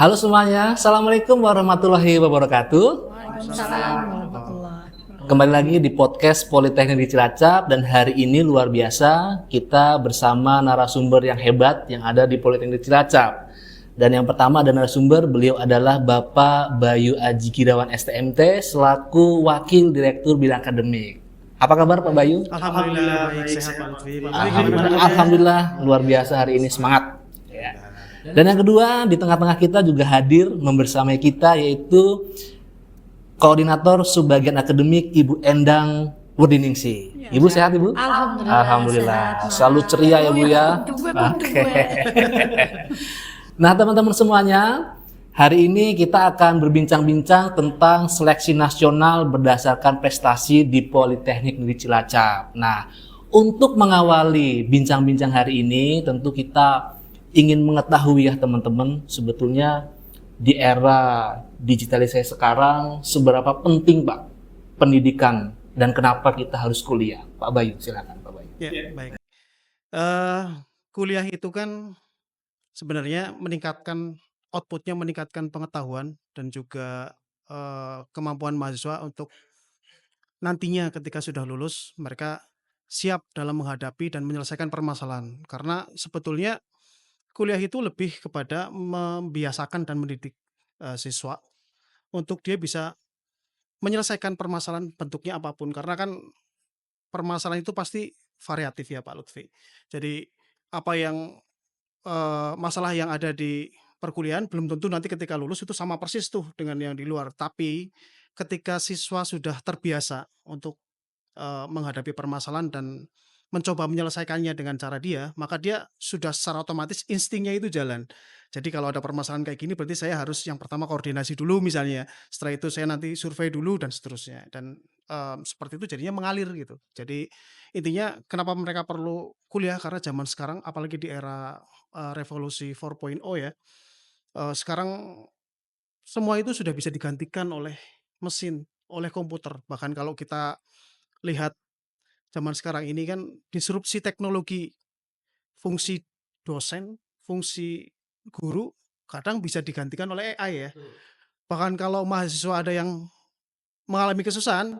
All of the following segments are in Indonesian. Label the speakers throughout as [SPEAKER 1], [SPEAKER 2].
[SPEAKER 1] Halo semuanya, Assalamualaikum warahmatullahi wabarakatuh.
[SPEAKER 2] Waalaikumsalam warahmatullahi
[SPEAKER 1] Kembali
[SPEAKER 2] wabarakatuh.
[SPEAKER 1] lagi di podcast Politeknik di Cilacap dan hari ini luar biasa kita bersama narasumber yang hebat yang ada di Politeknik di Cilacap. Dan yang pertama ada narasumber, beliau adalah Bapak Bayu Aji Kirawan STMT selaku Wakil Direktur Bidang Akademik. Apa kabar Pak Bayu?
[SPEAKER 2] Alhamdulillah baik, sehat Pak Lutfi. Pak Lutfi gimana
[SPEAKER 1] Alhamdulillah,
[SPEAKER 2] kabarnya?
[SPEAKER 1] alhamdulillah luar biasa hari ini semangat. Ya. Dan yang kedua di tengah-tengah kita juga hadir membersamai kita yaitu Koordinator Subbagian Akademik Ibu Endang Wurdiningsih. Ibu sehat Ibu?
[SPEAKER 2] Alhamdulillah,
[SPEAKER 1] Alhamdulillah.
[SPEAKER 2] sehat.
[SPEAKER 1] Selalu ceria ya Bu ya. Oke. Nah teman-teman semuanya, hari ini kita akan berbincang-bincang tentang seleksi nasional berdasarkan prestasi di Politeknik Negeri Cilacap. Nah, untuk mengawali bincang-bincang hari ini, tentu kita ingin mengetahui ya teman-teman, sebetulnya di era digitalisasi sekarang seberapa penting Pak pendidikan dan kenapa kita harus kuliah? Pak Bayu, silakan Pak Bayu.
[SPEAKER 2] Ya, baik. Eh, Kuliah itu kan sebenarnya meningkatkan outputnya, meningkatkan pengetahuan dan juga kemampuan mahasiswa untuk nantinya ketika sudah lulus mereka siap dalam menghadapi dan menyelesaikan permasalahan. Karena sebetulnya kuliah itu lebih kepada membiasakan dan mendidik siswa untuk dia bisa menyelesaikan permasalahan bentuknya apapun, karena kan permasalahan itu pasti variatif ya Pak Lutfi. Jadi apa yang, masalah yang ada di perkuliahan belum tentu nanti ketika lulus itu sama persis tuh dengan yang di luar. Tapi ketika siswa sudah terbiasa untuk menghadapi permasalahan dan mencoba menyelesaikannya dengan cara dia, maka dia sudah secara otomatis instingnya itu jalan. Jadi kalau ada permasalahan kayak gini berarti saya harus yang pertama koordinasi dulu misalnya, setelah itu saya nanti survei dulu dan seterusnya dan, seperti itu jadinya mengalir gitu. Jadi intinya kenapa mereka perlu kuliah karena zaman sekarang apalagi di era, revolusi 4.0 ya, sekarang semua itu sudah bisa digantikan oleh mesin, oleh komputer. Bahkan kalau kita lihat zaman sekarang ini kan disrupsi teknologi, fungsi dosen, fungsi guru kadang bisa digantikan oleh AI ya. Bahkan kalau mahasiswa ada yang mengalami kesusahan,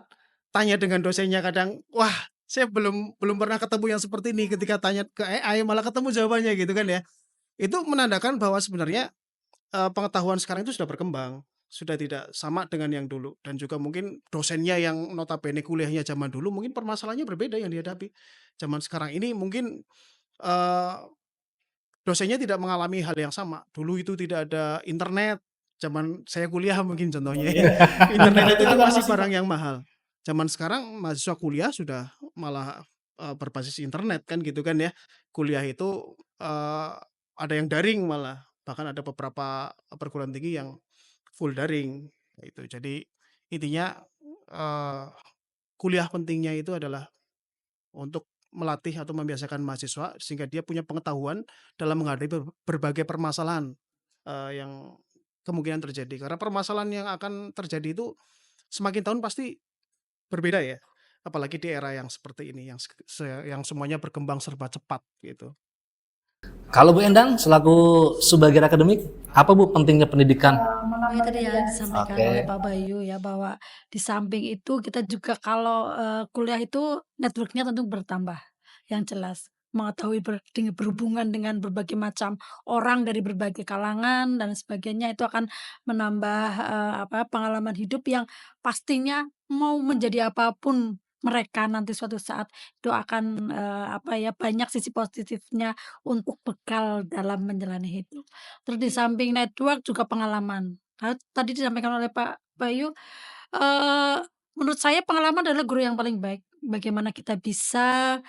[SPEAKER 2] tanya dengan dosennya kadang, wah saya belum belum pernah ketemu yang seperti ini, ketika tanya ke AI malah ketemu jawabannya gitu kan ya. Itu menandakan bahwa sebenarnya pengetahuan sekarang itu sudah berkembang, sudah tidak sama dengan yang dulu dan juga mungkin dosennya yang notabene kuliahnya zaman dulu mungkin permasalahannya berbeda yang dihadapi. Zaman sekarang ini mungkin, eee, dosennya tidak mengalami hal yang sama. Dulu itu tidak ada internet, zaman saya kuliah mungkin contohnya ya, internet itu kan masih barang yang mahal. Zaman sekarang mahasiswa kuliah sudah malah, berbasis internet kan gitu kan ya. Kuliah itu, ada yang daring malah, bahkan ada beberapa perguruan tinggi yang full daring, itu. Jadi intinya, eee, kuliah pentingnya itu adalah untuk melatih atau membiasakan mahasiswa sehingga dia punya pengetahuan dalam menghadapi berbagai permasalahan, yang kemungkinan terjadi. Karena permasalahan yang akan terjadi itu semakin tahun pasti berbeda ya, apalagi di era yang seperti ini yang yang semuanya berkembang serba cepat gitu.
[SPEAKER 1] Kalau Bu Endang selaku Subbagian Akademik, apa Bu pentingnya pendidikan?
[SPEAKER 3] Oh ya tadi yang disampaikan oleh
[SPEAKER 1] Oke.
[SPEAKER 3] Pak Bayu ya bahwa di samping itu kita juga kalau, kuliah itu network-nya tentu bertambah, yang jelas. Mengetahui berhubungan dengan berbagai macam orang dari berbagai kalangan dan sebagainya itu akan menambah, pengalaman hidup yang pastinya mau menjadi apapun mereka nanti suatu saat itu akan, banyak sisi positifnya untuk bekal dalam menjalani hidup. Terus di samping network juga pengalaman. Tadi disampaikan oleh Pak Bayu, eee, menurut saya pengalaman adalah guru yang paling baik. Bagaimana kita bisa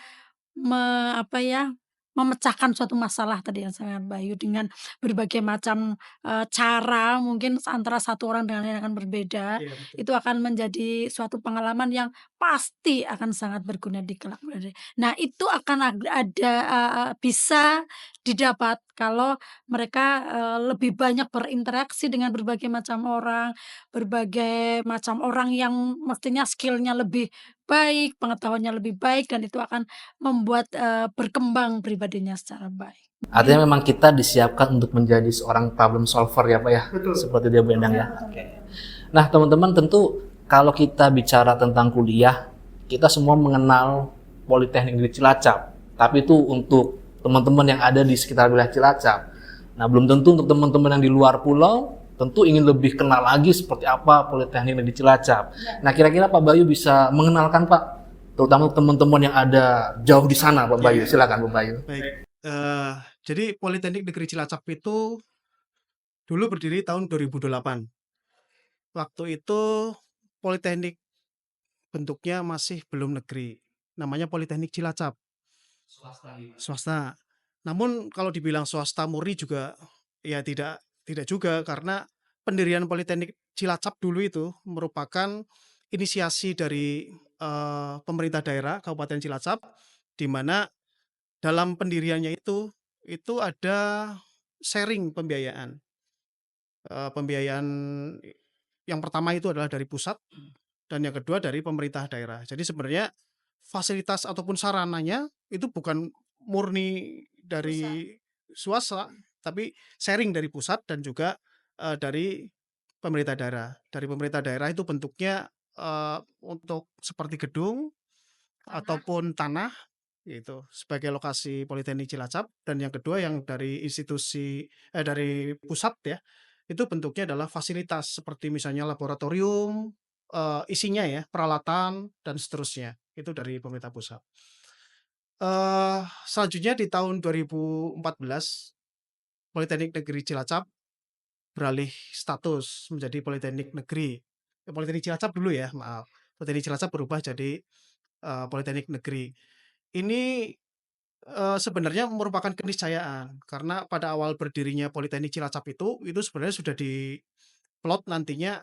[SPEAKER 3] me apa ya, memecahkan suatu masalah tadi yang saya Bayu dengan berbagai macam, cara mungkin antara satu orang dengan yang akan berbeda,
[SPEAKER 2] Iya betul.
[SPEAKER 3] itu akan menjadi suatu pengalaman yang pasti akan sangat berguna di kelak hari. Nah itu akan ada, bisa didapat kalau mereka, lebih banyak berinteraksi dengan berbagai macam orang, berbagai macam orang yang mestinya skill-nya lebih baik, pengetahuannya lebih baik dan itu akan membuat, berkembang pribadinya secara baik.
[SPEAKER 1] Artinya memang kita disiapkan untuk menjadi seorang problem solver ya Pak ya,
[SPEAKER 2] Betul.
[SPEAKER 1] seperti dia Bu Endang ya. Oke. Nah teman-teman tentu kalau kita bicara tentang kuliah, kita semua mengenal Politeknik Negeri Cilacap. Tapi itu untuk teman-teman yang ada di sekitar wilayah Cilacap. Nah belum tentu untuk teman-teman yang di luar pulau, tentu ingin lebih kenal lagi seperti apa Politeknik Negeri Cilacap. Nah kira-kira Pak Bayu bisa mengenalkan Pak, terutama untuk teman-teman yang ada jauh di sana Pak Bayu. Silakan Pak Bayu.
[SPEAKER 2] Baik. Jadi Politeknik Negeri Cilacap itu dulu berdiri tahun 2008. Waktu itu Politeknik bentuknya masih belum negeri. Namanya Politeknik Cilacap, swasta. Namun kalau dibilang swasta murni juga ya tidak juga, karena pendirian Politeknik Cilacap dulu itu merupakan inisiasi dari pemerintah daerah Kabupaten Cilacap, di mana dalam pendiriannya itu ada sharing pembiayaan. Pembiayaan yang pertama itu adalah dari pusat dan yang kedua dari pemerintah daerah. Jadi sebenarnya fasilitas ataupun sarananya itu bukan murni dari swasta, tapi sharing dari pusat dan juga dari pemerintah daerah. Dari pemerintah daerah itu bentuknya untuk seperti gedung ataupun tanah, itu sebagai lokasi Politeknik Cilacap, dan yang kedua yang dari dari pusat ya, itu bentuknya adalah fasilitas seperti misalnya laboratorium, isinya ya peralatan dan seterusnya, itu dari pemerintah pusat. Selanjutnya di tahun 2014 Politeknik Negeri Cilacap beralih status menjadi Politeknik Negeri. Politeknik Cilacap dulu ya, maaf. Politeknik Cilacap berubah jadi Politeknik Negeri. Ini sebenarnya merupakan keniscayaan, karena pada awal berdirinya Politeknik Cilacap itu sebenarnya sudah diplot nantinya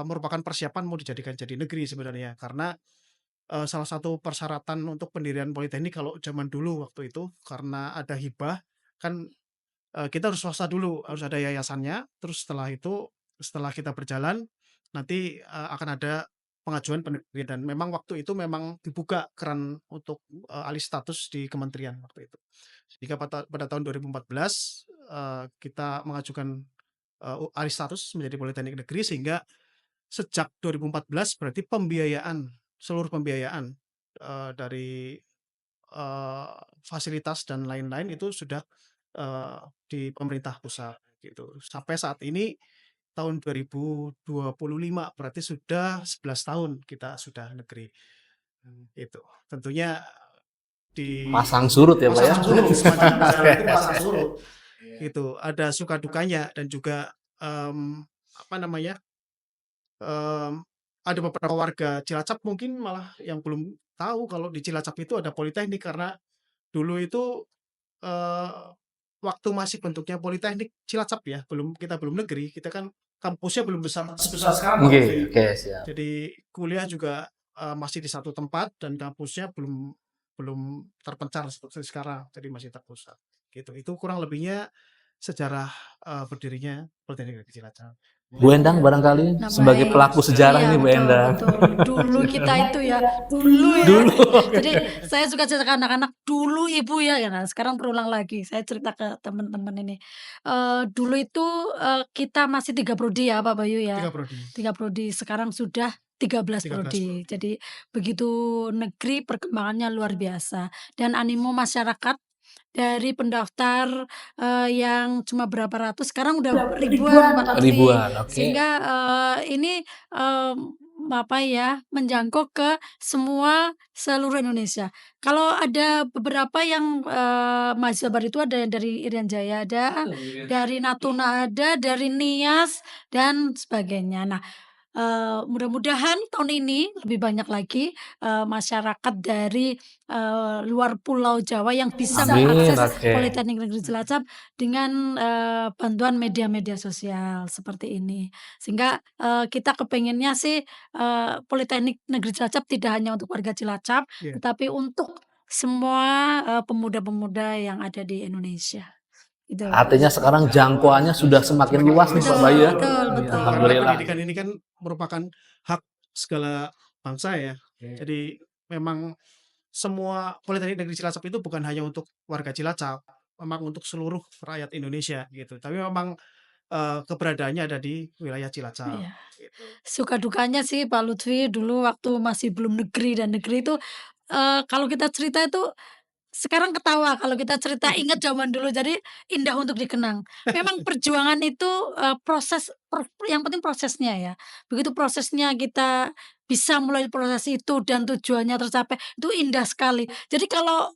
[SPEAKER 2] merupakan persiapan mau dijadikan jadi negeri sebenarnya. Karena salah satu persyaratan untuk pendirian politeknik kalau zaman dulu waktu itu, karena ada hibah, kan kita harus swasta dulu, harus ada yayasannya, terus setelah itu, setelah kita berjalan, nanti akan ada pengajuan pendirian, dan memang waktu itu memang dibuka keran untuk alih status di kementerian waktu itu. Sehingga pada tahun 2014 kita mengajukan alih status menjadi Politeknik Negeri, sehingga sejak 2014 berarti seluruh pembiayaan dari fasilitas dan lain-lain itu sudah di pemerintah pusat gitu. Sampai saat ini tahun 2025 berarti sudah 11 tahun kita sudah negeri. Itu tentunya di
[SPEAKER 1] Pasang surut ya Pak ya.
[SPEAKER 2] pasang surut, semacam perjalanan itu pasang surut. Gitu. Ada suka dukanya dan juga apa namanya? Ada beberapa warga Cilacap mungkin malah yang belum tahu kalau di Cilacap itu ada politeknik, karena dulu itu eh, waktu masih bentuknya Politeknik Cilacap ya, kita belum negeri, kita kan kampusnya belum sebesar sekarang
[SPEAKER 1] Oke,
[SPEAKER 2] waktu itu.
[SPEAKER 1] oke siap.
[SPEAKER 2] Jadi kuliah juga masih di satu tempat dan kampusnya belum belum terpencar seperti sekarang, jadi masih terpusat. Gitu. Itu kurang lebihnya sejarah berdirinya Politeknik Negeri Cilacap.
[SPEAKER 1] Bu Endang barangkali
[SPEAKER 3] Nah,
[SPEAKER 1] sebagai
[SPEAKER 3] baik.
[SPEAKER 1] pelaku sejarah
[SPEAKER 3] Iya,
[SPEAKER 1] ini Bu
[SPEAKER 3] betul,
[SPEAKER 1] Endang.
[SPEAKER 3] betul. Dulu kita itu ya, dulu ya. Jadi saya suka cerita ke anak-anak, dulu ibu ya, nah sekarang berulang lagi. Saya cerita ke teman-teman ini. Dulu itu kita masih 3 prodi ya Pak Bayu ya.
[SPEAKER 2] Tiga prodi.
[SPEAKER 3] 3 prodi, sekarang sudah 13
[SPEAKER 2] 13
[SPEAKER 3] prodi. Jadi begitu negeri perkembangannya luar biasa. Dan animo masyarakat dari pendaftar yang cuma berapa ratus, sekarang udah ribuan Pak Tri.
[SPEAKER 1] Ribuan, oke.
[SPEAKER 3] Sehingga ini apa ya, menjangkau ke seluruh Indonesia. Kalau ada beberapa yang mahasiswa baru itu ada yang dari Irian Jaya ada, dari Natuna ada, dari Nias dan sebagainya. Nah, mudah-mudahan tahun ini lebih banyak lagi masyarakat dari luar Pulau Jawa yang bisa
[SPEAKER 1] Amin,
[SPEAKER 3] mengakses
[SPEAKER 1] oke.
[SPEAKER 3] Politeknik Negeri Cilacap dengan bantuan media-media sosial seperti ini. Sehingga kita kepengennya sih Politeknik Negeri Cilacap tidak hanya untuk warga Cilacap,
[SPEAKER 2] Iya.
[SPEAKER 3] tetapi untuk semua pemuda-pemuda yang ada di Indonesia. Gitu.
[SPEAKER 1] Artinya sekarang jangkauannya sudah semakin luas nih Pak
[SPEAKER 3] Betul,
[SPEAKER 1] Bayu ya.
[SPEAKER 3] betul, betul.
[SPEAKER 2] Karena
[SPEAKER 1] Alhamdulillah.
[SPEAKER 2] pendidikan ini kan merupakan hak segala bangsa ya. Jadi memang semua Politeknik Negeri Cilacap itu bukan hanya untuk warga Cilacap, memang untuk seluruh rakyat Indonesia gitu. Tapi memang keberadaannya ada di wilayah Cilacap
[SPEAKER 3] Iya.
[SPEAKER 2] gitu.
[SPEAKER 3] Suka dukanya sih Pak Lutfi dulu waktu masih belum negeri dan negeri itu, kalau kita cerita itu sekarang ketawa, kalau kita cerita ingat zaman dulu, jadi indah untuk dikenang. Memang perjuangan itu, yang penting prosesnya ya. Begitu prosesnya kita bisa mulai proses itu dan tujuannya tercapai, itu indah sekali. Jadi kalau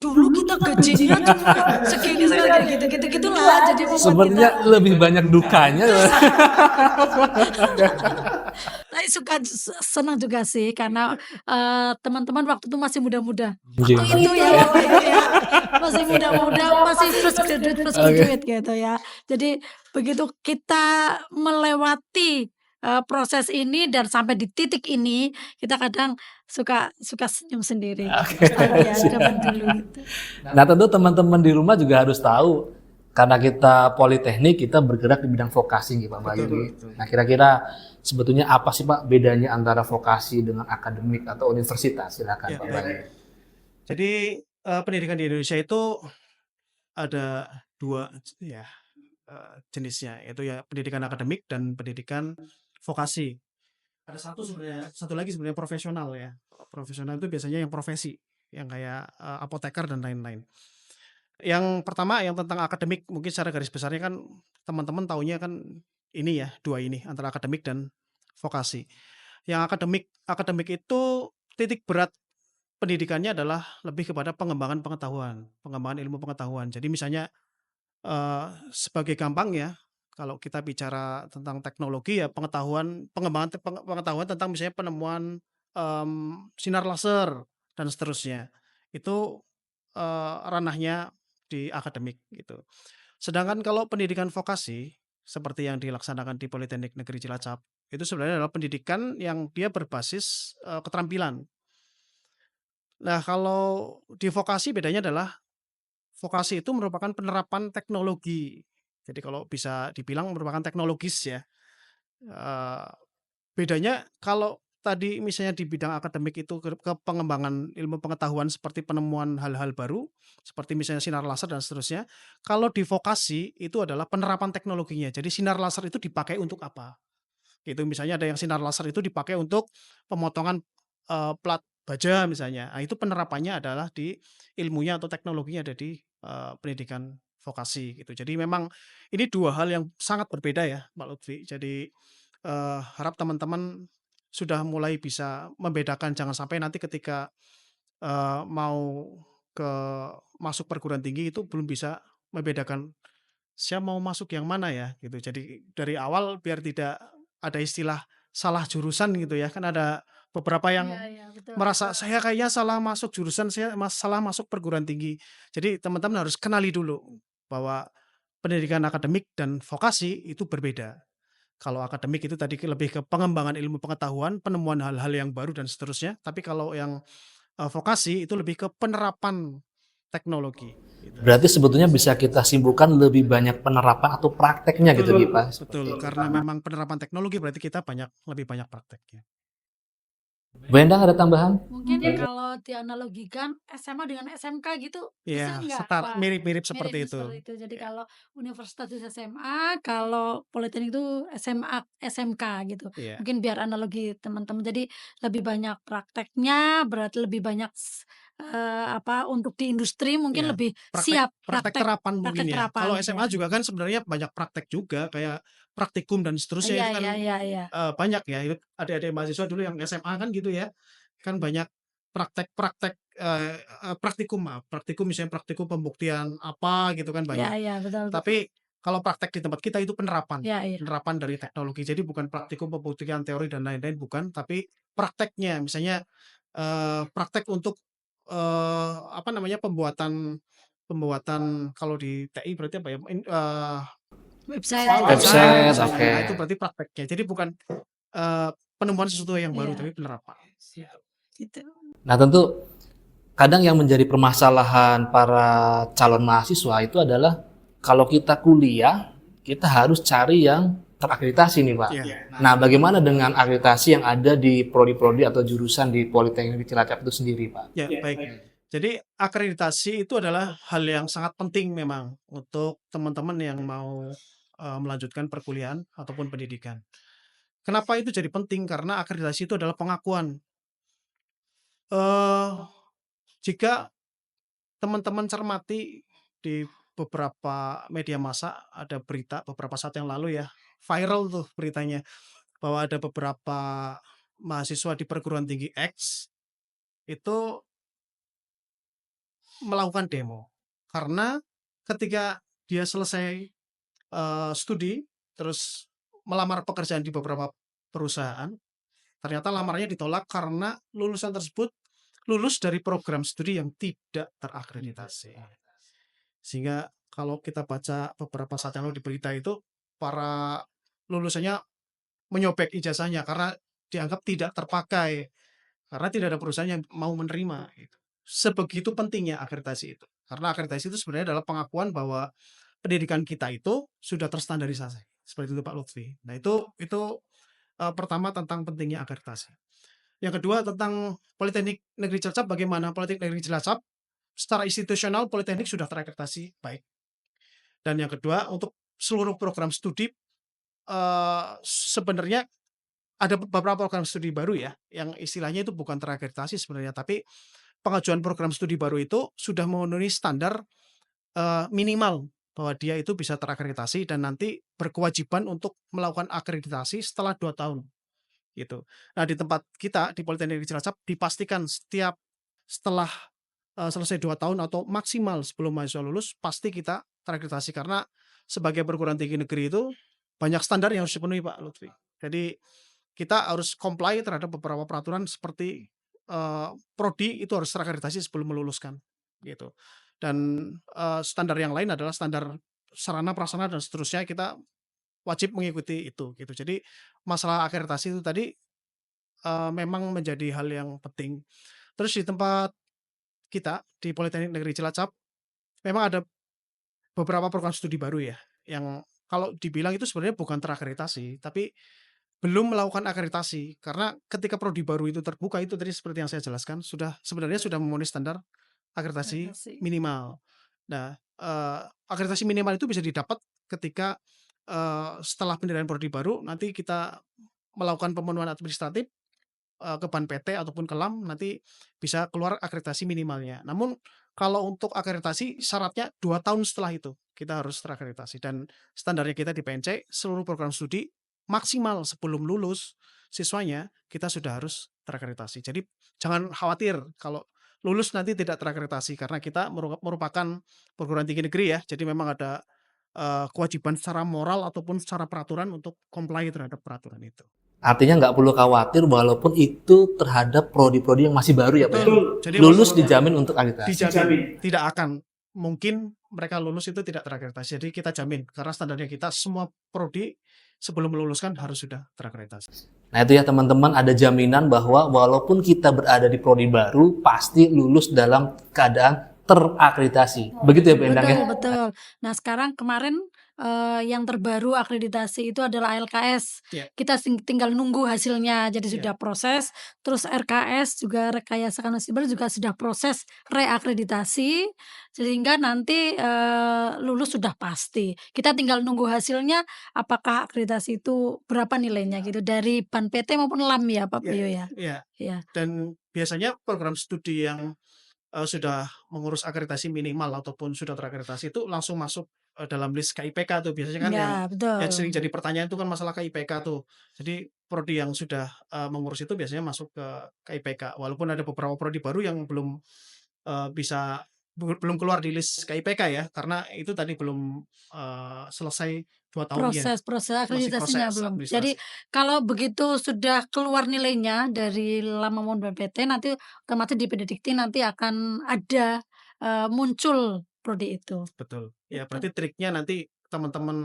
[SPEAKER 3] dulu kita gajinya cuma segini segini kayak gitu-gitulah, jadi membuat kita
[SPEAKER 1] Sepertinya lebih banyak dukanya.
[SPEAKER 3] tapi senang juga sih karena, teman-teman waktu itu masih muda-muda.
[SPEAKER 1] Anjing.
[SPEAKER 3] Waktu itu ya, waktu itu ya, masih muda-muda, masih fresh
[SPEAKER 1] Oke.
[SPEAKER 3] graduate gitu ya. Jadi begitu kita melewati, proses ini dan sampai di titik ini, kita kadang suka suka senyum sendiri gitu,
[SPEAKER 1] Oke,
[SPEAKER 3] nostalgia zaman
[SPEAKER 1] siap.
[SPEAKER 3] dulu gitu.
[SPEAKER 1] Nah, tentu teman-teman di rumah juga harus tahu karena kita politeknik, kita bergerak di bidang vokasi nih Pak Bayu
[SPEAKER 2] Betul,
[SPEAKER 1] nih.
[SPEAKER 2] betul.
[SPEAKER 1] Nah, kira-kira sebetulnya apa sih Pak bedanya antara vokasi dengan akademik atau universitas? Silakan
[SPEAKER 2] Ya,
[SPEAKER 1] Pak
[SPEAKER 2] baik.
[SPEAKER 1] Bayu.
[SPEAKER 2] Jadi pendidikan di Indonesia itu ada 2 ya, jenisnya, yaitu ya pendidikan akademik dan pendidikan vokasi. Ada satu lagi sebenarnya profesional ya. Profesional itu biasanya yang profesi, yang kayak apoteker dan lain-lain. Yang pertama yang tentang akademik mungkin secara garis besarnya kan teman-teman taunya kan ini ya, 2 ini antara akademik dan vokasi. Yang akademik itu titik berat pendidikannya adalah lebih kepada pengembangan pengetahuan, pengembangan ilmu pengetahuan. Jadi misalnya sebagai gampang ya, kalau kita bicara tentang teknologi ya pengembangan pengetahuan tentang misalnya penemuan, sinar laser dan seterusnya. Itu, ranahnya di akademik gitu. Sedangkan kalau pendidikan vokasi, seperti yang dilaksanakan di Politeknik Negeri Cilacap, itu sebenarnya adalah pendidikan yang dia berbasis, keterampilan. Nah kalau di vokasi bedanya adalah vokasi itu merupakan penerapan teknologi. Jadi kalau bisa dibilang merupakan teknologis ya. Eee, Bedanya kalau tadi misalnya di bidang akademik itu ke pengembangan ilmu pengetahuan seperti penemuan hal-hal baru, seperti misalnya sinar laser dan seterusnya. Kalau di vokasi itu adalah penerapan teknologinya. Jadi sinar laser itu dipakai untuk apa? Gitu, misalnya ada yang sinar laser itu dipakai untuk pemotongan, plat baja misalnya. Nah, itu penerapannya adalah di ilmunya atau teknologinya ada di, pendidikan vokasi gitu. Jadi memang ini 2 hal yang sangat berbeda ya, Mbak Lutfi. Jadi, harap teman-teman sudah mulai bisa membedakan, jangan sampai nanti ketika, mau ke masuk perguruan tinggi itu belum bisa membedakan, "Saya mau masuk yang mana ya?" Gitu. Jadi dari awal biar tidak ada istilah salah jurusan gitu ya, kan ada beberapa
[SPEAKER 3] Iya
[SPEAKER 2] yang
[SPEAKER 3] iya, betul
[SPEAKER 2] merasa,
[SPEAKER 3] betul.
[SPEAKER 2] "Saya kayaknya salah masuk jurusan, salah masuk perguruan tinggi." Jadi teman-teman harus kenali dulu bahwa pendidikan akademik dan vokasi itu berbeda. Kalau akademik itu tadi lebih ke pengembangan ilmu pengetahuan, penemuan hal-hal yang baru dan seterusnya, tapi kalau yang, vokasi itu lebih ke penerapan teknologi gitu.
[SPEAKER 1] Berarti sebetulnya bisa kita simpulkan lebih banyak penerapan atau prakteknya gitu
[SPEAKER 2] Betul,
[SPEAKER 1] nih Pak.
[SPEAKER 2] betul, karena memang penerapan teknologi berarti kita lebih banyak prakteknya.
[SPEAKER 1] Bu Endang ada tambahan?
[SPEAKER 3] Mungkin kalau dianalogikan SMA dengan SMK gitu, bisa
[SPEAKER 2] Iya,
[SPEAKER 3] nggak Pak?
[SPEAKER 2] mirip-mirip seperti
[SPEAKER 3] Mirip
[SPEAKER 2] itu.
[SPEAKER 3] seperti itu. Jadi
[SPEAKER 2] Iya,
[SPEAKER 3] kalau universitas itu SMA, kalau politeknik itu SMA, SMK gitu.
[SPEAKER 2] iya,
[SPEAKER 3] Mungkin biar analogi teman-teman. Jadi lebih banyak prakteknya, berarti lebih banyak apa untuk di industri mungkin
[SPEAKER 2] iya.
[SPEAKER 3] lebih
[SPEAKER 2] Praktek
[SPEAKER 3] siap
[SPEAKER 2] praktek terapan mungkin
[SPEAKER 3] praktek
[SPEAKER 2] ya.
[SPEAKER 3] terapan
[SPEAKER 2] Kalau
[SPEAKER 3] ya.
[SPEAKER 2] SMA juga kan sebenarnya banyak praktek juga, kayak praktikum dan seterusnya
[SPEAKER 3] Iya
[SPEAKER 2] itu kan,
[SPEAKER 3] iya iya iya.
[SPEAKER 2] banyak ya, itu adik-adik mahasiswa dulu yang SMA kan gitu ya, kan banyak praktek-praktek, praktikum misalnya praktikum pembuktian apa gitu kan
[SPEAKER 3] Iya
[SPEAKER 2] banyak.
[SPEAKER 3] iya, betul betul.
[SPEAKER 2] Tapi kalau praktek di tempat kita itu penerapan,
[SPEAKER 3] Iya iya.
[SPEAKER 2] penerapan dari teknologi. Jadi bukan praktikum pembuktian teori dan lain-lain, bukan, tapi prakteknya. Misalnya, praktek untuk, apa namanya, pembuatan pembuatan kalau di TI berarti apa ya,
[SPEAKER 3] Website
[SPEAKER 2] website
[SPEAKER 1] Website,
[SPEAKER 2] misalnya.
[SPEAKER 1] oke.
[SPEAKER 2] Nah, itu berarti prakteknya. Jadi bukan, penemuan sesuatu yang baru,
[SPEAKER 3] iya,
[SPEAKER 2] tapi penerapan.
[SPEAKER 3] gitu.
[SPEAKER 1] Nah, tentu kadang yang menjadi permasalahan para calon mahasiswa itu adalah kalau kita kuliah, kita harus cari yang terakreditasi nih Pak.
[SPEAKER 2] Iya,
[SPEAKER 1] Nah, bagaimana dengan akreditasi yang ada di prodi-prodi atau jurusan di Politeknik Cilacap itu sendiri Pak?
[SPEAKER 2] ya baik. Jadi akreditasi itu adalah hal yang sangat penting memang untuk teman-teman yang mau melanjutkan perkuliahan ataupun pendidikan. Kenapa itu jadi penting? Karena akreditasi itu adalah pengakuan. Eh, Jika teman-teman cermati di beberapa media massa ada berita beberapa saat yang lalu ya, viral tuh beritanya bahwa ada beberapa mahasiswa di perguruan tinggi X itu melakukan demo. Karena ketika dia selesai studi, terus melamar pekerjaan di beberapa perusahaan, ternyata lamarnya ditolak karena lulusan tersebut lulus dari program studi yang tidak terakreditasi. Sehingga kalau kita baca beberapa saat yang lalu di berita itu, para lulusannya menyobek ijazahnya karena dianggap tidak terpakai, karena tidak ada perusahaan yang mau menerima gitu. Sebegitu pentingnya akreditasi itu. Karena akreditasi itu sebenarnya adalah pengakuan bahwa pendidikan kita itu sudah terstandarisasi. Seperti itu Pak Lutfi. Nah pertama tentang pentingnya akreditasi. Yang kedua tentang Politeknik Negeri Cilacap, bagaimana Politeknik Negeri Cilacap secara institusional Politeknik sudah terakreditasi baik. Dan yang kedua untuk seluruh program studi sebenarnya ada beberapa program studi baru ya, yang istilahnya itu bukan terakreditasi sebenarnya, tapi pengajuan program studi baru itu sudah memenuhi standar minimal bahwa dia itu bisa terakreditasi dan nanti berkewajiban untuk melakukan akreditasi setelah 2 tahun, gitu. Nah, di tempat kita di Politeknik Cilacap dipastikan setelah selesai 2 tahun atau maksimal sebelum mahasiswa lulus, pasti kita terakreditasi karena sebagai perguruan tinggi negeri itu banyak standar yang harus dipenuhi Pak Lutfi. Jadi kita harus comply terhadap beberapa peraturan seperti prodi itu harus terakreditasi sebelum meluluskan, gitu. Dan standar yang lain adalah standar sarana prasarana dan seterusnya kita wajib mengikuti itu, gitu. Jadi masalah akreditasi itu tadi memang menjadi hal yang penting. Terus di tempat kita di Politeknik Negeri Cilacap memang ada beberapa program studi baru ya, yang kalau dibilang itu sebenarnya bukan terakreditasi, tapi belum melakukan akreditasi. Karena ketika prodi baru itu terbuka itu tadi seperti yang saya jelaskan, sebenarnya sudah memenuhi standar akreditasi
[SPEAKER 3] Akreditasi.
[SPEAKER 2] minimal. Nah, akreditasi minimal itu bisa didapat ketika setelah pendirian prodi baru nanti kita melakukan pemenuhan administratif ke BANPT ataupun ke LAM nanti bisa keluar akreditasi minimalnya. Namun kalau untuk akreditasi syaratnya 2 tahun setelah itu kita harus terakreditasi dan standarnya kita di PNC seluruh program studi maksimal sebelum lulus siswanya kita sudah harus terakreditasi. Jadi jangan khawatir kalau lulus nanti tidak terakreditasi karena kita merupakan perguruan tinggi negeri ya. Jadi memang ada kewajiban secara moral ataupun secara peraturan untuk comply terhadap peraturan itu.
[SPEAKER 1] Artinya nggak perlu khawatir walaupun itu terhadap prodi-prodi yang masih baru ya Pak.
[SPEAKER 2] Betul. Jadi
[SPEAKER 1] Lulus
[SPEAKER 2] maksudnya
[SPEAKER 1] dijamin untuk akreditasi.
[SPEAKER 2] dijamin tidak akan mungkin mereka lulus itu tidak terakreditasi. Jadi kita jamin karena standarnya kita semua prodi sebelum meluluskan harus sudah terakreditasi.
[SPEAKER 1] Nah itu ya teman-teman, ada jaminan bahwa walaupun kita berada di prodi baru pasti lulus dalam keadaan terakreditasi. Begitu ya Bu Endang ya?
[SPEAKER 3] Betul. Nah, sekarang kemarin yang terbaru akreditasi itu adalah ALKS.
[SPEAKER 2] Iya.
[SPEAKER 3] Kita tinggal nunggu hasilnya. Jadi
[SPEAKER 2] Iya.
[SPEAKER 3] sudah proses. Terus RKS juga rekayasa kanvas juga sudah proses reakreditasi sehingga nanti lulus sudah pasti. Kita tinggal nunggu hasilnya apakah akreditasi itu berapa nilainya gitu dari BANPT maupun LAM ya Pak Priyo ya.
[SPEAKER 2] Iya.
[SPEAKER 3] Iya.
[SPEAKER 2] Dan biasanya program studi yang sudah mengurus akreditasi minimal ataupun sudah terakreditasi itu langsung masuk dalam list KIPK tuh biasanya kan yang
[SPEAKER 3] Ya, betul.
[SPEAKER 2] sering jadi pertanyaan itu kan masalah KIPK tuh. Jadi prodi yang sudah mengurus itu biasanya masuk ke KIPK. Walaupun ada beberapa prodi baru yang belum belum keluar di list KIPK ya, karena itu tadi belum selesai 2 tahunnya.
[SPEAKER 3] Proses
[SPEAKER 2] Masih
[SPEAKER 3] akreditasinya
[SPEAKER 2] proses
[SPEAKER 3] belum.
[SPEAKER 2] administrasi.
[SPEAKER 3] Jadi kalau begitu sudah keluar nilainya dari LAM maupun BPT nanti otomatis di PDDikti nanti akan ada muncul prodi itu.
[SPEAKER 2] Betul. Ya
[SPEAKER 3] Gitu.
[SPEAKER 2] berarti triknya nanti teman-teman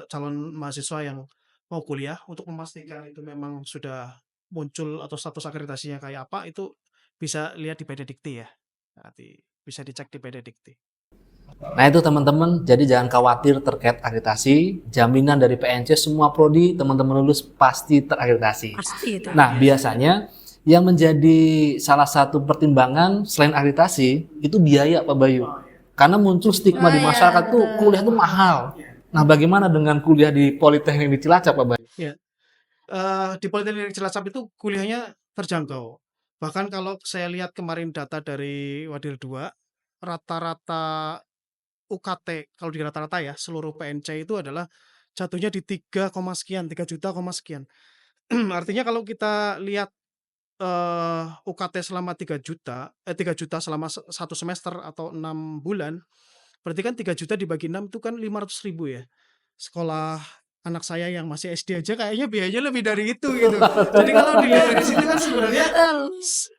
[SPEAKER 2] calon mahasiswa yang mau kuliah untuk memastikan itu memang sudah muncul atau status akreditasinya kayak apa itu bisa lihat di PDDikti ya. Nanti bisa dicek di PDDikti.
[SPEAKER 1] Nah itu teman-teman, jadi jangan khawatir terkait akreditasi. Jaminan dari PNC semua prodi teman-teman lulus pasti terakreditasi.
[SPEAKER 3] Pasti itu.
[SPEAKER 1] Nah biasanya Yang menjadi salah satu pertimbangan selain akreditasi itu biaya Pak Bayu. Karena muncul stigma di masyarakat tuh kuliah tuh mahal. Nah, bagaimana dengan kuliah di Politeknik di Cilacap Pak Bayu?
[SPEAKER 2] Ya, di Politeknik Cilacap itu kuliahnya terjangkau. Bahkan kalau saya lihat kemarin data dari Wadil 2, rata-rata UKT, kalau di rata-rata ya, seluruh PNC itu adalah jatuhnya di 3, sekian, 3 juta, sekian. Artinya kalau kita lihat UKT selama 3 juta selama 1 semester atau 6 bulan, berarti kan 3 juta dibagi 6 itu kan 500.000 ya. Sekolah anak saya yang masih SD aja kayaknya biayanya lebih dari itu gitu. Jadi kalau dilihat dari situ kan sebenarnya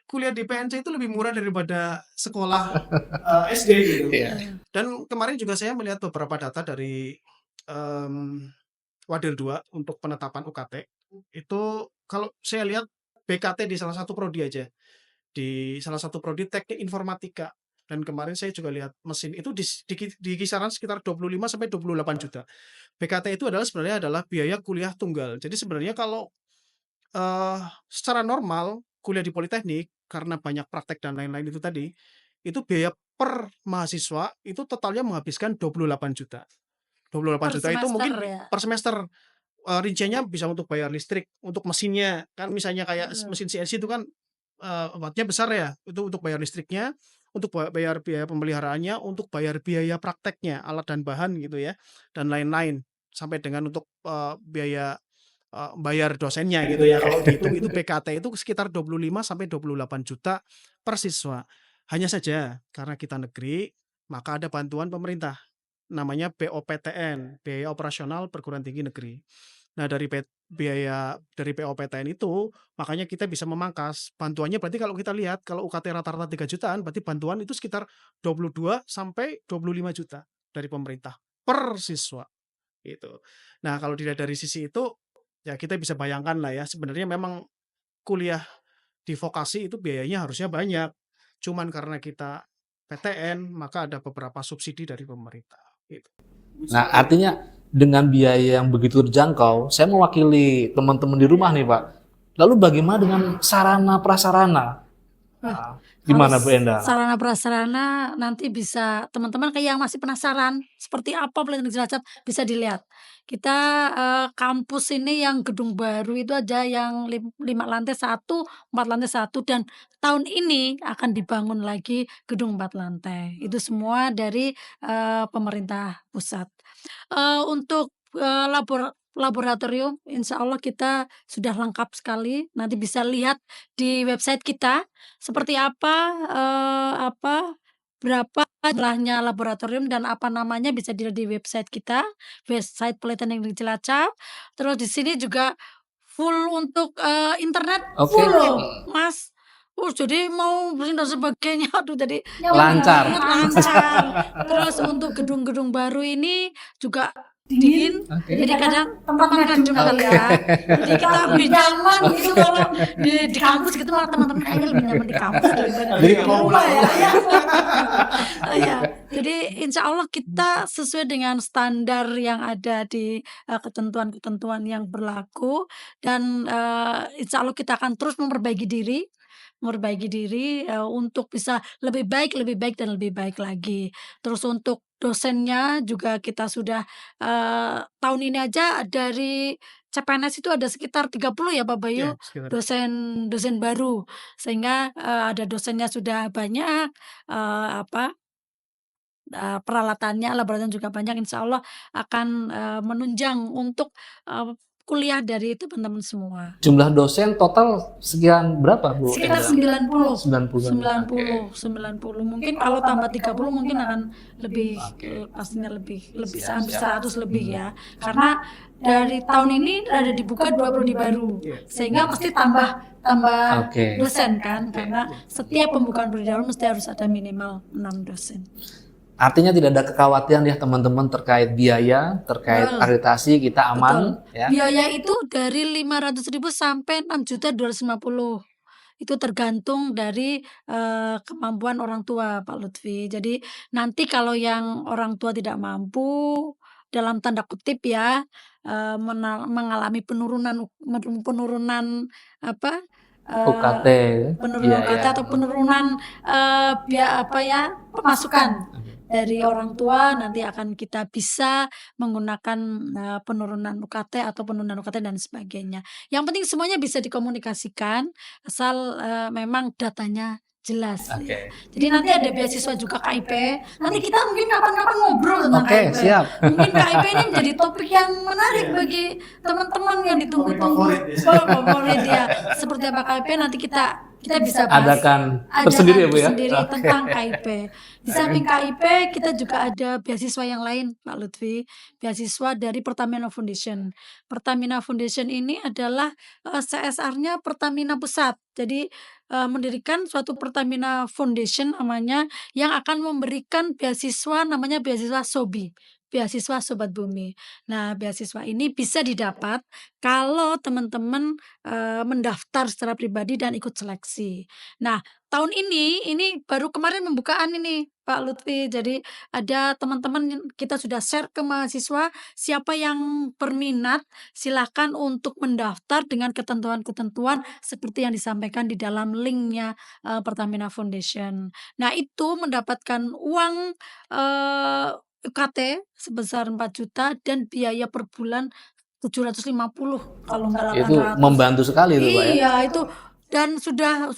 [SPEAKER 2] kuliah di PNC itu lebih murah daripada sekolah SD gitu.
[SPEAKER 1] Iya.
[SPEAKER 2] Dan kemarin juga saya melihat beberapa data dari Wadil 2 untuk penetapan UKT. Itu kalau saya lihat BKT di salah satu prodi aja. Di salah satu prodi teknik informatika. Dan kemarin saya juga lihat mesin itu di kisaran sekitar 25 sampai 28 juta. BKT itu sebenarnya adalah biaya kuliah tunggal. Jadi sebenarnya kalau secara normal kuliah di Politeknik karena banyak praktek dan lain-lain itu tadi, itu biaya per mahasiswa itu totalnya menghabiskan 28 juta. 28
[SPEAKER 3] Per
[SPEAKER 2] juta itu mungkin
[SPEAKER 3] semester ya?
[SPEAKER 2] per semester. Rinciannya bisa untuk bayar listrik, untuk mesinnya. Kan misalnya kayak mesin CNC itu kan wattnya besar ya, itu untuk bayar listriknya, untuk bayar biaya pemeliharaannya, untuk bayar biaya prakteknya, alat dan bahan gitu ya, dan lain-lain. Sampai dengan untuk biaya bayar dosennya gitu ya. Kalau dihitung itu PKT itu sekitar 25 sampai 28 juta per siswa. Hanya saja karena kita negeri, maka ada bantuan pemerintah. Namanya BOPTN, Biaya Operasional Perguruan Tinggi Negeri. Nah, dari biaya dari POPTN itu, makanya kita bisa memangkas. Bantuannya berarti kalau kita lihat, kalau UKT rata-rata 3 jutaan, berarti bantuan itu sekitar 22 sampai 25 juta dari pemerintah per siswa, gitu. Nah, kalau dilihat dari sisi itu, ya kita bisa bayangkan lah ya, sebenarnya memang kuliah di vokasi itu biayanya harusnya banyak. Cuman karena kita PTN, maka ada beberapa subsidi dari pemerintah, gitu.
[SPEAKER 1] Nah, artinya dengan biaya yang begitu terjangkau, saya mewakili teman-teman di rumah nih Pak. Lalu bagaimana dengan sarana prasarana? Nah, gimana Bu Enda?
[SPEAKER 3] Sarana prasarana nanti bisa teman-teman kayak yang masih penasaran seperti apa Politeknik Cilacap bisa dilihat. Kita kampus ini yang gedung baru itu aja yang 5 lantai 1, 4 lantai 1 dan tahun ini akan dibangun lagi gedung 4 lantai. Itu semua dari pemerintah pusat. Untuk laboratorium insya Allah kita sudah lengkap sekali. Nanti bisa lihat di website kita seperti apa, berapa jumlahnya laboratorium dan apa namanya bisa dilihat di website kita, website Politeknik Cilacap. Terus di sini juga full untuk internet
[SPEAKER 1] Oke.
[SPEAKER 3] full loh, Mas. Jadi mau browsing dan sebagainya, aduh jadi
[SPEAKER 1] Lancar.
[SPEAKER 3] lancar. Terus untuk gedung-gedung baru ini juga dingin,
[SPEAKER 1] Oke.
[SPEAKER 3] jadi kadang tempatnya dingin kali ya. Jadi kita lebih nyaman gitu kalau di kampus gitu malah teman-teman kayaknya lebih nyaman di kampus daripada di rumah ya. Iya. Jadi insya Allah kita sesuai dengan standar yang ada di ketentuan-ketentuan yang berlaku dan insya Allah kita akan terus memperbaiki diri untuk bisa lebih baik dan lebih baik lagi. Terus untuk dosennya juga kita sudah tahun ini aja dari CPNS itu ada sekitar 30 ya Pak Bayu,
[SPEAKER 2] Ya, sekitar
[SPEAKER 3] dosen dosen baru. Sehingga ada dosennya sudah banyak, apa, peralatannya, laboratorium juga banyak, insya Allah akan menunjang untuk kuliah dari teman-teman semua.
[SPEAKER 1] Jumlah dosen total sekian berapa Bu
[SPEAKER 3] Sekitar
[SPEAKER 1] Enda?
[SPEAKER 3] 90,
[SPEAKER 1] 90.
[SPEAKER 3] 90. Mungkin kalau tambah 30 mungkin akan lebih pastinya lebih
[SPEAKER 1] Siap,
[SPEAKER 3] hampir
[SPEAKER 1] siap.
[SPEAKER 3] 100 lebih ya. Karena dari tahun ini ada dibuka 2 prodi baru. Sehingga mesti tambah
[SPEAKER 1] Oke.
[SPEAKER 3] dosen kan karena setiap pembukaan prodi baru mesti harus ada minimal 6 dosen.
[SPEAKER 1] Artinya tidak ada kekhawatiran ya teman-teman terkait biaya, terkait
[SPEAKER 3] Betul.
[SPEAKER 1] akreditasi kita aman ya.
[SPEAKER 3] Biaya itu dari 500.000 sampai 6.250.000. Itu tergantung dari kemampuan orang tua Pak Lutfi. Jadi nanti kalau yang orang tua tidak mampu dalam tanda kutip ya mengalami penurunan apa
[SPEAKER 1] UKT.
[SPEAKER 3] penurunan
[SPEAKER 1] Iya,
[SPEAKER 3] UKT
[SPEAKER 1] iya.
[SPEAKER 3] atau penurunan pemasukan dari orang tua, nanti akan kita bisa menggunakan penurunan UKT atau penurunan UKT dan sebagainya. Yang penting semuanya bisa dikomunikasikan asal memang datanya jelas ya.
[SPEAKER 1] Oke.
[SPEAKER 3] Jadi nanti ada beasiswa juga KIP. Nanti kita mungkin kapan-kapan ngobrol tentang
[SPEAKER 1] Oke,
[SPEAKER 3] KIP.
[SPEAKER 1] siap.
[SPEAKER 3] Mungkin KIP ini menjadi topik yang menarik bagi teman-teman yang ditunggu-tunggu. Favorit ya. Seperti apa KIP nanti kita bisa bahas.
[SPEAKER 1] Adakan tersendiri ya Bu ya?
[SPEAKER 3] Tersendiri
[SPEAKER 1] Oke.
[SPEAKER 3] tentang KIP. Di samping KIP kita juga ada beasiswa yang lain Pak Lutfi. Beasiswa dari Pertamina Foundation. Pertamina Foundation ini adalah CSR-nya Pertamina Pusat. Jadi mendirikan suatu Pertamina Foundation namanya yang akan memberikan beasiswa namanya beasiswa SOBI. Beasiswa Sobat Bumi. Nah, beasiswa ini bisa didapat kalau teman-teman mendaftar secara pribadi dan ikut seleksi. Nah, tahun ini baru kemarin pembukaan ini Pak Lutfi. Jadi ada teman-teman kita sudah share ke mahasiswa, siapa yang berminat silakan untuk mendaftar dengan ketentuan-ketentuan seperti yang disampaikan di dalam linknya Pertamina Foundation. Nah, itu mendapatkan uang UKT sebesar 4 juta dan biaya per bulan 750 kalau nggak
[SPEAKER 1] Itu
[SPEAKER 3] 800.
[SPEAKER 1] membantu sekali itu Pak ya.
[SPEAKER 3] Iya, itu dan sudah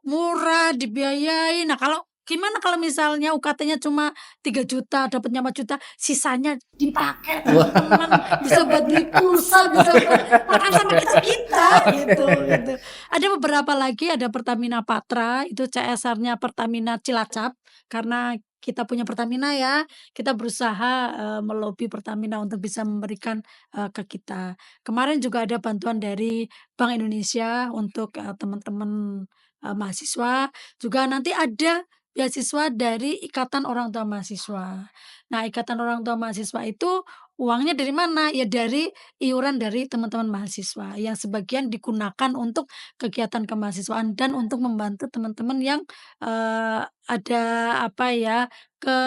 [SPEAKER 3] murah dibiayai. Nah, gimana kalau misalnya UKT-nya cuma 3 juta, dapatnya 4 juta, sisanya dipakai teman-teman, bisa buat beli pulsa, bisa buat makan sama kita gitu. Ada beberapa lagi, ada Pertamina Patra, itu CSR-nya Pertamina Cilacap, karena kita punya Pertamina ya, kita berusaha melobi Pertamina untuk bisa memberikan ke kita. Kemarin juga ada bantuan dari Bank Indonesia untuk teman-teman mahasiswa, juga nanti ada beasiswa dari Ikatan Orang Tua Mahasiswa. Nah, Ikatan Orang Tua Mahasiswa itu uangnya dari mana? Ya dari iuran dari teman-teman mahasiswa yang sebagian digunakan untuk kegiatan kemahasiswaan dan untuk membantu teman-teman yang ada ke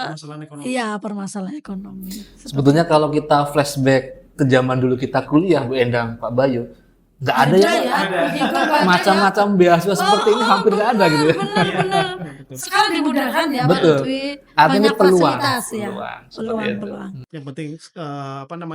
[SPEAKER 2] Permasalahan ekonomi.
[SPEAKER 3] iya permasalahan ekonomi.
[SPEAKER 1] Sebetulnya kalau kita flashback ke zaman dulu kita kuliah Bu Endang, Pak Bayu, nggak ada ya
[SPEAKER 3] Begitu banyak
[SPEAKER 1] macam-macam beasiswa seperti ini hampir nggak ada gitu ya.
[SPEAKER 3] Benar. Sekarang dimudahkan ya Pak
[SPEAKER 1] Betul.
[SPEAKER 3] Lutfi.
[SPEAKER 1] Artinya
[SPEAKER 3] Banyak
[SPEAKER 1] peluang.
[SPEAKER 3] fasilitas ya.
[SPEAKER 1] Seperti itu.
[SPEAKER 3] Peluang.
[SPEAKER 2] Yang penting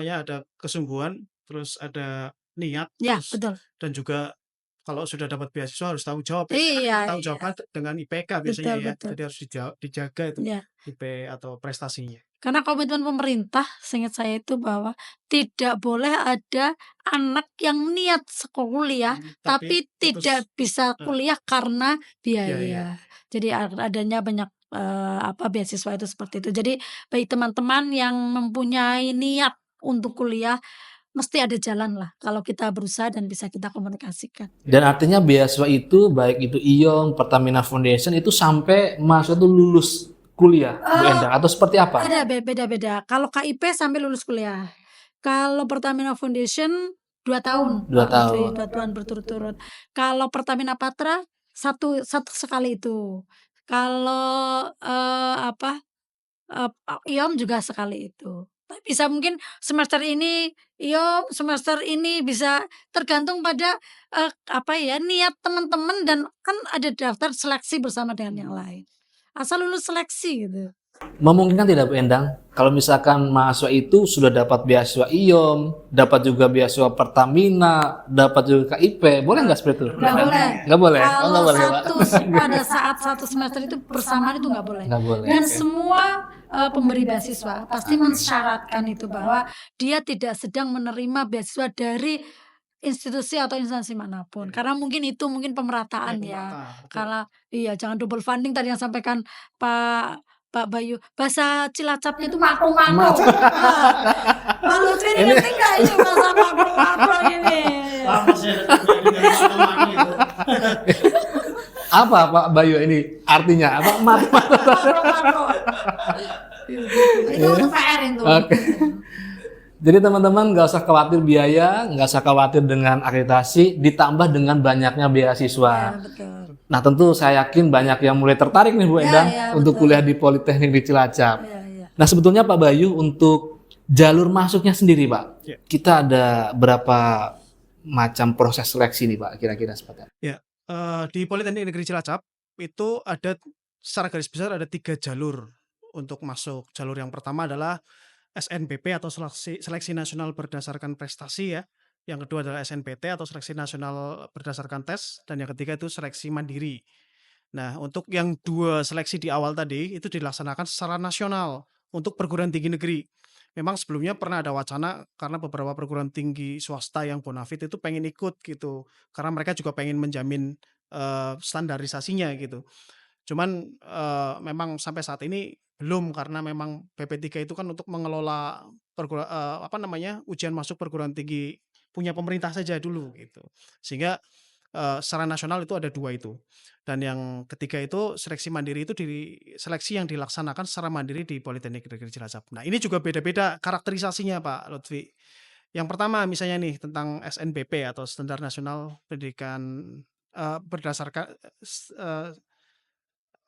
[SPEAKER 2] ada kesungguhan, terus ada niat,
[SPEAKER 3] Ya,
[SPEAKER 2] terus
[SPEAKER 3] betul.
[SPEAKER 2] dan juga kalau sudah dapat beasiswa harus tanggung jawab.
[SPEAKER 3] Iya.
[SPEAKER 2] Tanggung jawabnya dengan IPK biasanya ya.
[SPEAKER 3] Betul.
[SPEAKER 2] Jadi harus dijaga itu
[SPEAKER 3] Ya.
[SPEAKER 2] IP atau prestasinya.
[SPEAKER 3] Karena komitmen pemerintah, seingat saya itu bahwa tidak boleh ada anak yang niat kuliah tapi
[SPEAKER 2] putus.
[SPEAKER 3] tidak bisa kuliah karena biaya.
[SPEAKER 2] Biaya.
[SPEAKER 3] Jadi adanya banyak beasiswa itu seperti itu. Jadi bagi teman-teman yang mempunyai niat untuk kuliah mesti ada jalan lah kalau kita berusaha dan bisa kita komunikasikan.
[SPEAKER 1] Dan artinya beasiswa itu baik itu IOM, Pertamina Foundation itu sampai mahasiswa itu lulus kuliah Bu Endang atau seperti apa?
[SPEAKER 3] Ada beda-beda. Kalau KIP sampai lulus kuliah. Kalau Pertamina Foundation 2 tahun.
[SPEAKER 1] 2 tahun.
[SPEAKER 3] 2 tahun berturut-turut. Kalau Pertamina Patra satu sekali itu. Kalau IOM juga sekali itu. Bisa mungkin semester ini IOM, semester ini bisa tergantung pada niat teman-teman dan kan ada daftar seleksi bersama dengan yang lain. Asal lulus seleksi gitu.
[SPEAKER 1] Memungkinkan tidak Bu Endang kalau misalkan mahasiswa itu sudah dapat beasiswa IOM, dapat juga beasiswa Pertamina, dapat juga KIP, boleh nggak seperti itu?
[SPEAKER 3] Nggak boleh.
[SPEAKER 1] Nggak boleh.
[SPEAKER 3] Kalau
[SPEAKER 1] nggak boleh, Pak.
[SPEAKER 3] pada saat satu semester itu bersamaan itu nggak boleh.
[SPEAKER 1] Nggak boleh.
[SPEAKER 3] Dan semua pemberi beasiswa pasti mensyaratkan itu bahwa dia tidak sedang menerima beasiswa dari institusi atau instansi manapun. Karena mungkin pemerataan ya. Karena jangan double funding tadi yang sampaikan Pak Bayu. Bahasa Cilacapnya itu mako-mako. Pak Lutfi ini ngerti nggak ini bahasa mako-mako ini?
[SPEAKER 1] Apa Pak Bayu ini artinya? Apa?
[SPEAKER 3] Mako-mako. Itu untuk PR itu.
[SPEAKER 1] Oke. Jadi teman-teman nggak usah khawatir biaya, nggak usah khawatir dengan akreditasi, ditambah dengan banyaknya beasiswa.
[SPEAKER 3] Ya, betul.
[SPEAKER 1] Nah tentu saya yakin banyak yang mulai tertarik nih Bu Endang untuk
[SPEAKER 3] betul.
[SPEAKER 1] kuliah di Politeknik di Cilacap.
[SPEAKER 3] Ya.
[SPEAKER 1] Nah sebetulnya Pak Bayu untuk jalur masuknya sendiri Pak,
[SPEAKER 2] Ya.
[SPEAKER 1] kita ada berapa macam proses seleksi nih Pak, kira-kira seperti apa?
[SPEAKER 2] Ya, di Politeknik Negeri Cilacap itu ada secara garis besar ada 3 jalur untuk masuk. Jalur yang pertama adalah SNBP atau Seleksi Nasional Berdasarkan Prestasi ya, yang kedua adalah SNPT atau Seleksi Nasional Berdasarkan Tes, dan yang ketiga itu seleksi mandiri. Nah, untuk yang 2 seleksi di awal tadi itu dilaksanakan secara nasional untuk perguruan tinggi negeri. Memang sebelumnya pernah ada wacana karena beberapa perguruan tinggi swasta yang bonafit itu pengen ikut gitu, karena mereka juga pengen menjamin, standarisasinya gitu. Cuman, memang sampai saat ini belum, karena memang PP3 itu kan untuk mengelola apa namanya, ujian masuk perguruan tinggi punya pemerintah saja dulu gitu. Sehingga, secara nasional itu ada 2 itu. Dan yang ketiga itu seleksi mandiri itu seleksi yang dilaksanakan secara mandiri di Politeknik Negeri Cilacap. Nah, ini juga beda-beda karakterisasinya Pak Lutfi. Yang pertama misalnya nih tentang SNBP atau Standar Nasional Pendidikan, berdasarkan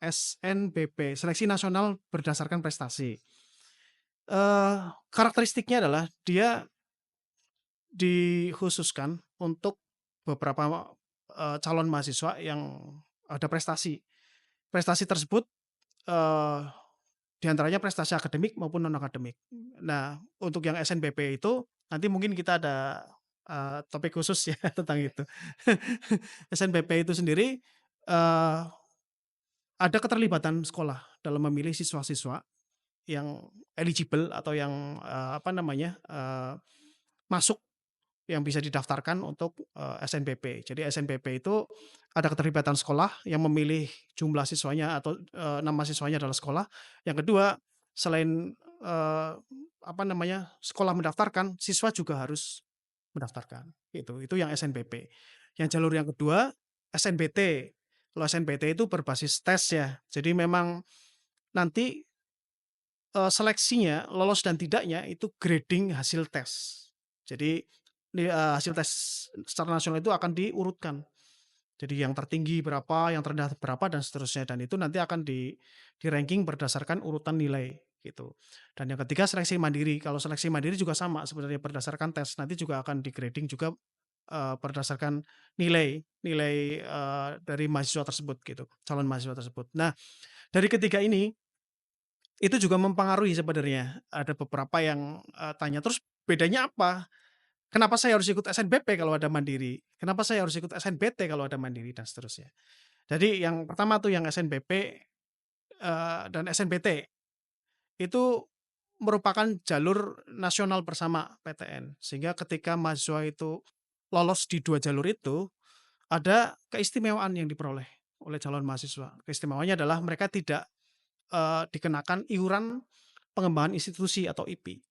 [SPEAKER 2] SNBP, Seleksi Nasional Berdasarkan Prestasi. Karakteristiknya adalah dia dikhususkan untuk beberapa, calon mahasiswa yang ada prestasi. Prestasi tersebut, eee, di antaranya prestasi akademik maupun non akademik. Nah, untuk yang SNBP itu nanti mungkin kita ada, topik khusus ya tentang itu. SNBP itu sendiri, eee, ada keterlibatan sekolah dalam memilih siswa-siswa yang eligible atau yang, apa namanya, masuk yang bisa didaftarkan untuk, SNBP. Jadi SNBP itu ada keterlibatan sekolah yang memilih jumlah siswanya atau, nama siswanya adalah sekolah. Yang kedua, selain, apa namanya, sekolah mendaftarkan, siswa juga harus mendaftarkan, gitu. Itu yang SNBP. Yang jalur yang kedua, SNBT. Kalau SNBT itu berbasis tes ya. Jadi memang nanti, seleksinya lolos dan tidaknya itu grading hasil tes. Jadi hasil tes secara nasional itu akan diurutkan. Jadi yang tertinggi berapa, yang terendah berapa, dan seterusnya. Dan itu nanti akan di-ranking berdasarkan urutan nilai, gitu. Dan yang ketiga seleksi mandiri. Kalau seleksi mandiri juga sama sebenarnya berdasarkan tes, nanti juga akan di-grading juga, berdasarkan nilai dari mahasiswa tersebut gitu, calon mahasiswa tersebut. Nah, dari ketiga ini, itu juga mempengaruhi sebenarnya. Ada beberapa yang, tanya, "Terus bedanya apa? Kenapa saya harus ikut SNBP kalau ada mandiri? Kenapa saya harus ikut SNBT kalau ada mandiri?" Dan seterusnya. Jadi yang pertama tuh yang SNBP, dan SNBT, itu merupakan jalur nasional bersama PTN. Sehingga ketika mahasiswa itu lolos di 2 jalur itu, ada keistimewaan yang diperoleh oleh calon mahasiswa. Keistimewaannya adalah mereka tidak, dikenakan iuran pengembangan institusi atau IPI.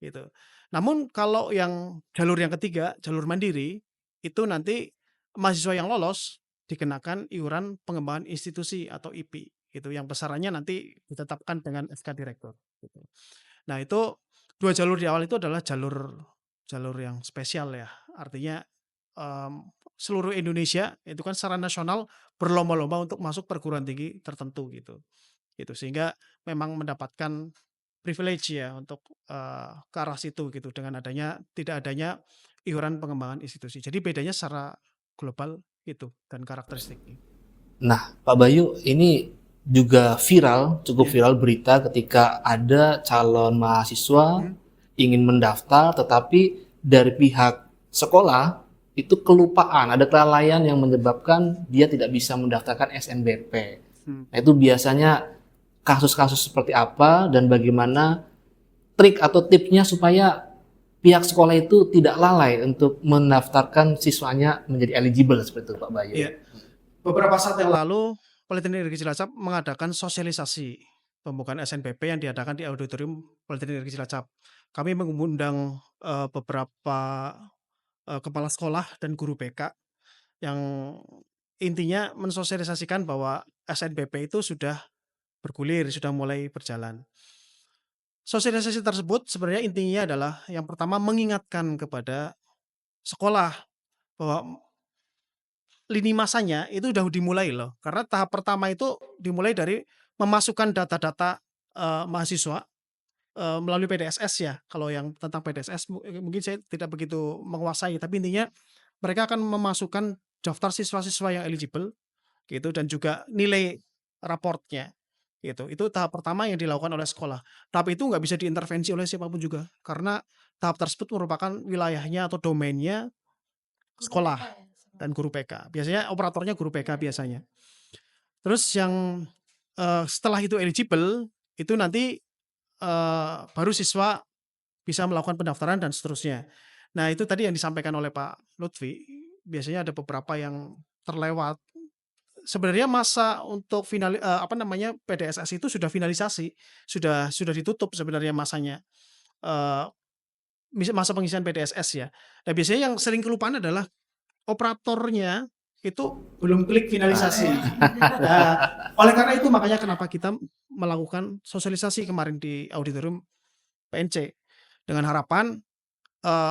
[SPEAKER 2] Gitu. Namun kalau yang jalur yang ketiga, jalur mandiri, itu nanti mahasiswa yang lolos dikenakan iuran pengembangan institusi atau IPI, gitu, yang besarannya nanti ditetapkan dengan SK Direktur, gitu. Nah itu 2 jalur di awal itu adalah jalur jalur yang spesial ya, artinya, seluruh Indonesia itu kan secara nasional berlomba-lomba untuk masuk perguruan tinggi tertentu gitu. Sehingga memang mendapatkan privilege ya untuk, ke arah situ gitu dengan tidak adanya iuran pengembangan institusi. Jadi bedanya secara global itu dan karakteristiknya.
[SPEAKER 1] Nah, Pak Bayu, ini juga viral, cukup
[SPEAKER 2] Iya.
[SPEAKER 1] viral berita ketika ada calon mahasiswa ingin mendaftar, tetapi dari pihak sekolah itu kelupaan, ada kelalaian yang menyebabkan dia tidak bisa mendaftarkan SNBP. Nah, itu biasanya kasus-kasus seperti apa dan bagaimana trik atau tipsnya supaya pihak sekolah itu tidak lalai untuk mendaftarkan siswanya menjadi eligible seperti itu, Pak Bayu.
[SPEAKER 2] Iya. Beberapa saat yang lalu, Politeknik Negeri Cilacap mengadakan sosialisasi pembukaan SNBP yang diadakan di auditorium Politeknik Negeri Cilacap. Kami mengundang, beberapa, kepala sekolah dan guru BK yang intinya mensosialisasikan bahwa SNBP itu sudah bergulir, sudah mulai berjalan. Sosialisasi tersebut sebenarnya intinya adalah yang pertama mengingatkan kepada sekolah bahwa lini masanya itu udah dimulai loh, karena tahap pertama itu dimulai dari memasukkan data-data, mahasiswa, melalui PDSS ya. Kalau yang tentang PDSS mungkin saya tidak begitu menguasai, tapi intinya mereka akan memasukkan daftar siswa-siswa yang eligible gitu dan juga nilai raportnya gitu. Itu tahap pertama yang dilakukan oleh sekolah. Tahap itu nggak bisa diintervensi oleh siapapun juga karena tahap tersebut merupakan wilayahnya atau domainnya sekolah dan guru PK. Biasanya operatornya guru PK biasanya. Terus yang setelah itu eligible itu nanti baru siswa bisa melakukan pendaftaran dan seterusnya. Nah, itu tadi yang disampaikan oleh Pak Lutfi, biasanya ada beberapa yang terlewat. Sebenarnya masa untuk PDSS itu sudah finalisasi, sudah ditutup sebenarnya masanya, eee, masa pengisian PDSS ya. Nah, biasanya yang sering kelupaan adalah operatornya itu belum klik finalisasi. Nah, oleh karena itu makanya kenapa kita melakukan sosialisasi kemarin di auditorium PNC, dengan harapan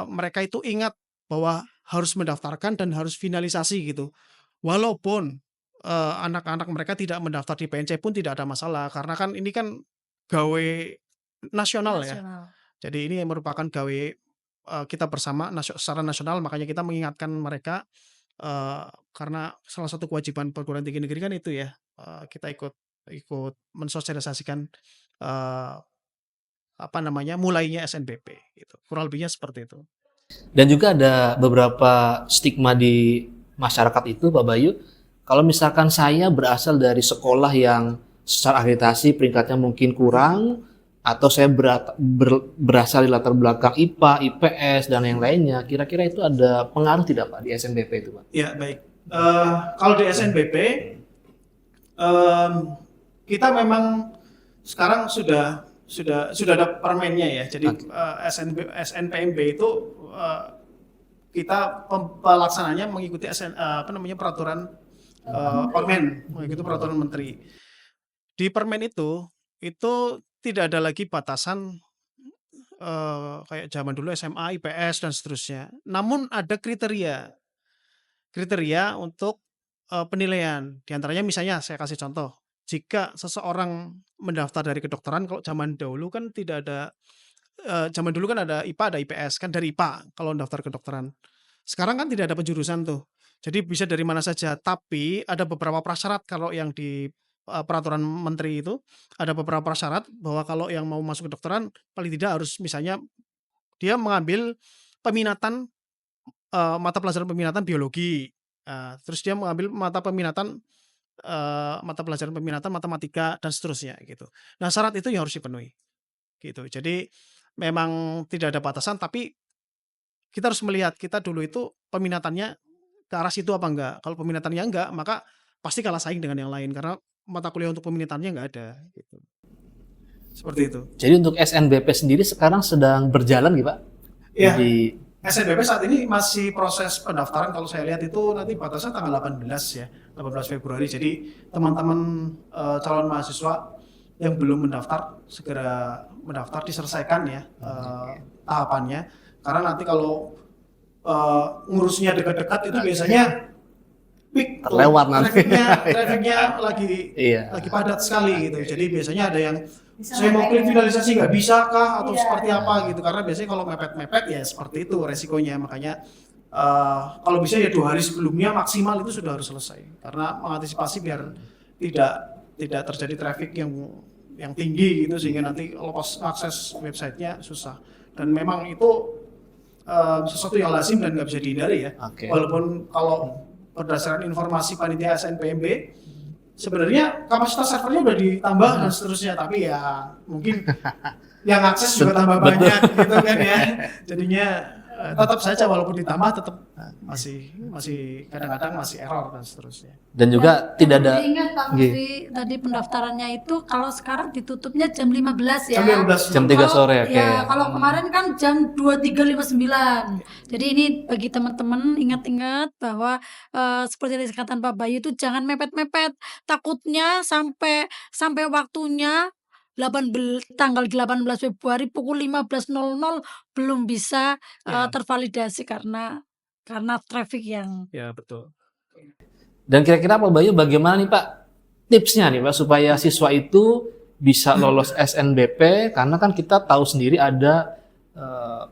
[SPEAKER 2] mereka itu ingat bahwa harus mendaftarkan dan harus finalisasi gitu. Walaupun anak-anak mereka tidak mendaftar di PNC pun tidak ada masalah karena kan ini kan gawe nasional ya.
[SPEAKER 3] Nasional.
[SPEAKER 2] Jadi ini merupakan gawe kita bersama secara nasional, makanya kita mengingatkan mereka karena salah satu kewajiban perguruan tinggi negeri kan itu ya, kita ikut mensosialisasikan mulainya SNBP gitu. Kurang lebihnya seperti itu.
[SPEAKER 1] Dan juga ada beberapa stigma di masyarakat itu, Pak Bayu. Kalau misalkan saya berasal dari sekolah yang secara akreditasi peringkatnya mungkin kurang, atau saya berasal di latar belakang IPA, IPS, dan yang lainnya, kira-kira itu ada pengaruh tidak Pak di SNBP itu Pak?
[SPEAKER 2] Ya baik. Kalau di SNBP, kita memang sekarang sudah ada permennya ya. Jadi SNPMB itu kita pelaksananya mengikuti peraturan permen, mengikuti peraturan menteri. Di permen itu tidak ada lagi batasan kayak zaman dulu SMA, IPS dan seterusnya. Namun ada kriteria untuk penilaian. Di antaranya misalnya saya kasih contoh, jika seseorang mendaftar dari kedokteran, kalau zaman dahulu kan tidak ada, zaman dulu kan ada IPA, ada IPS, kan dari IPA kalau daftar kedokteran. Sekarang kan tidak ada penjurusan tuh, jadi bisa dari mana saja, tapi ada beberapa prasyarat kalau yang di peraturan menteri itu, ada beberapa prasyarat bahwa kalau yang mau masuk kedokteran paling tidak harus misalnya dia mengambil peminatan, mata pelajaran peminatan biologi, terus dia mengambil mata pelajaran peminatan matematika dan seterusnya gitu. Nah, syarat itu yang harus dipenuhi gitu. Jadi memang tidak ada batasan, tapi kita harus melihat kita dulu itu peminatannya ke arah situ apa enggak. Kalau peminatannya enggak, maka pasti kalah saing dengan yang lain karena mata kuliah untuk peminatannya enggak ada gitu. Seperti itu.
[SPEAKER 1] Jadi untuk SNBP sendiri sekarang sedang berjalan gitu Pak?
[SPEAKER 2] Iya.
[SPEAKER 1] Di
[SPEAKER 2] SNBP saat ini masih proses pendaftaran, kalau saya lihat itu nanti batasnya tanggal 18 ya, 18 Februari. Jadi teman-teman calon mahasiswa yang belum mendaftar segera mendaftar, diselesaikan ya tahapannya. Karena nanti kalau ngurusnya dekat-dekat itu biasanya peak,
[SPEAKER 1] terlewat nanti.
[SPEAKER 2] Trafficnya lagi
[SPEAKER 1] Iya.
[SPEAKER 2] padat sekali gitu. Jadi biasanya ada yang saya mau klik finalisasi nggak bisa kah atau seperti apa gitu, karena biasanya kalau mepet-mepet ya seperti itu resikonya. Makanya kalau bisa ya 2 hari sebelumnya maksimal itu sudah harus selesai, karena mengantisipasi biar tidak terjadi traffic yang tinggi gitu sehingga nanti lepas akses websitenya susah. Dan memang itu sesuatu yang lazim dan nggak bisa dihindari ya.
[SPEAKER 1] Oke.
[SPEAKER 2] Walaupun kalau berdasarkan informasi panitia SNPMB sebenarnya kapasitas servernya udah ditambah dan seterusnya, tapi ya mungkin yang akses juga tambah banyak gitu kan ya. Jadinya tetap saja walaupun ditambah tetap masih kadang-kadang masih error dan seterusnya.
[SPEAKER 1] Dan juga tidak ada
[SPEAKER 3] Ingat Pak Lutfi, tadi pendaftarannya itu kalau sekarang ditutupnya jam 15 ya.
[SPEAKER 1] jam 3 sore. Oke.
[SPEAKER 3] Ya, kalau kemarin kan jam 23.59. Jadi ini bagi teman-teman ingat-ingat bahwa seperti yang dikatakan Pak Bayu itu jangan mepet-mepet. Takutnya sampai waktunya tanggal 18 Februari pukul 15.00 belum bisa
[SPEAKER 2] Ya.
[SPEAKER 3] tervalidasi karena traffic yang
[SPEAKER 2] Ya betul.
[SPEAKER 1] Dan kira-kira Pak Bayu bagaimana nih Pak tipsnya nih Pak supaya siswa itu bisa lolos SNBP karena kan kita tahu sendiri ada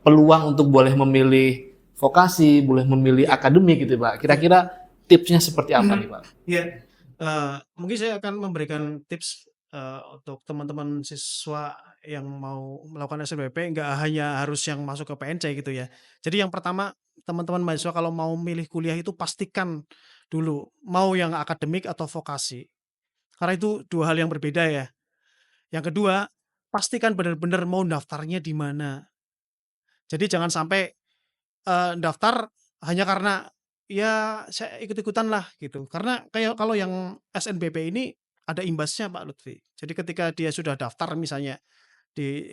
[SPEAKER 1] peluang untuk boleh memilih vokasi, boleh memilih akademik gitu Pak. Kira-kira tipsnya seperti apa nih Pak?
[SPEAKER 2] Ya, mungkin saya akan memberikan tips untuk teman-teman siswa yang mau melakukan SNBP, nggak hanya harus yang masuk ke PNC gitu ya. Jadi yang pertama, teman-teman mahasiswa kalau mau milih kuliah itu pastikan dulu mau yang akademik atau vokasi. Karena itu dua hal yang berbeda ya. Yang kedua, pastikan benar-benar mau daftarnya di mana. Jadi jangan sampai daftar hanya karena ya saya ikut-ikutan lah gitu. Karena kayak kalau yang SNBP ini ada imbasnya Pak Lutfi. Jadi ketika dia sudah daftar misalnya di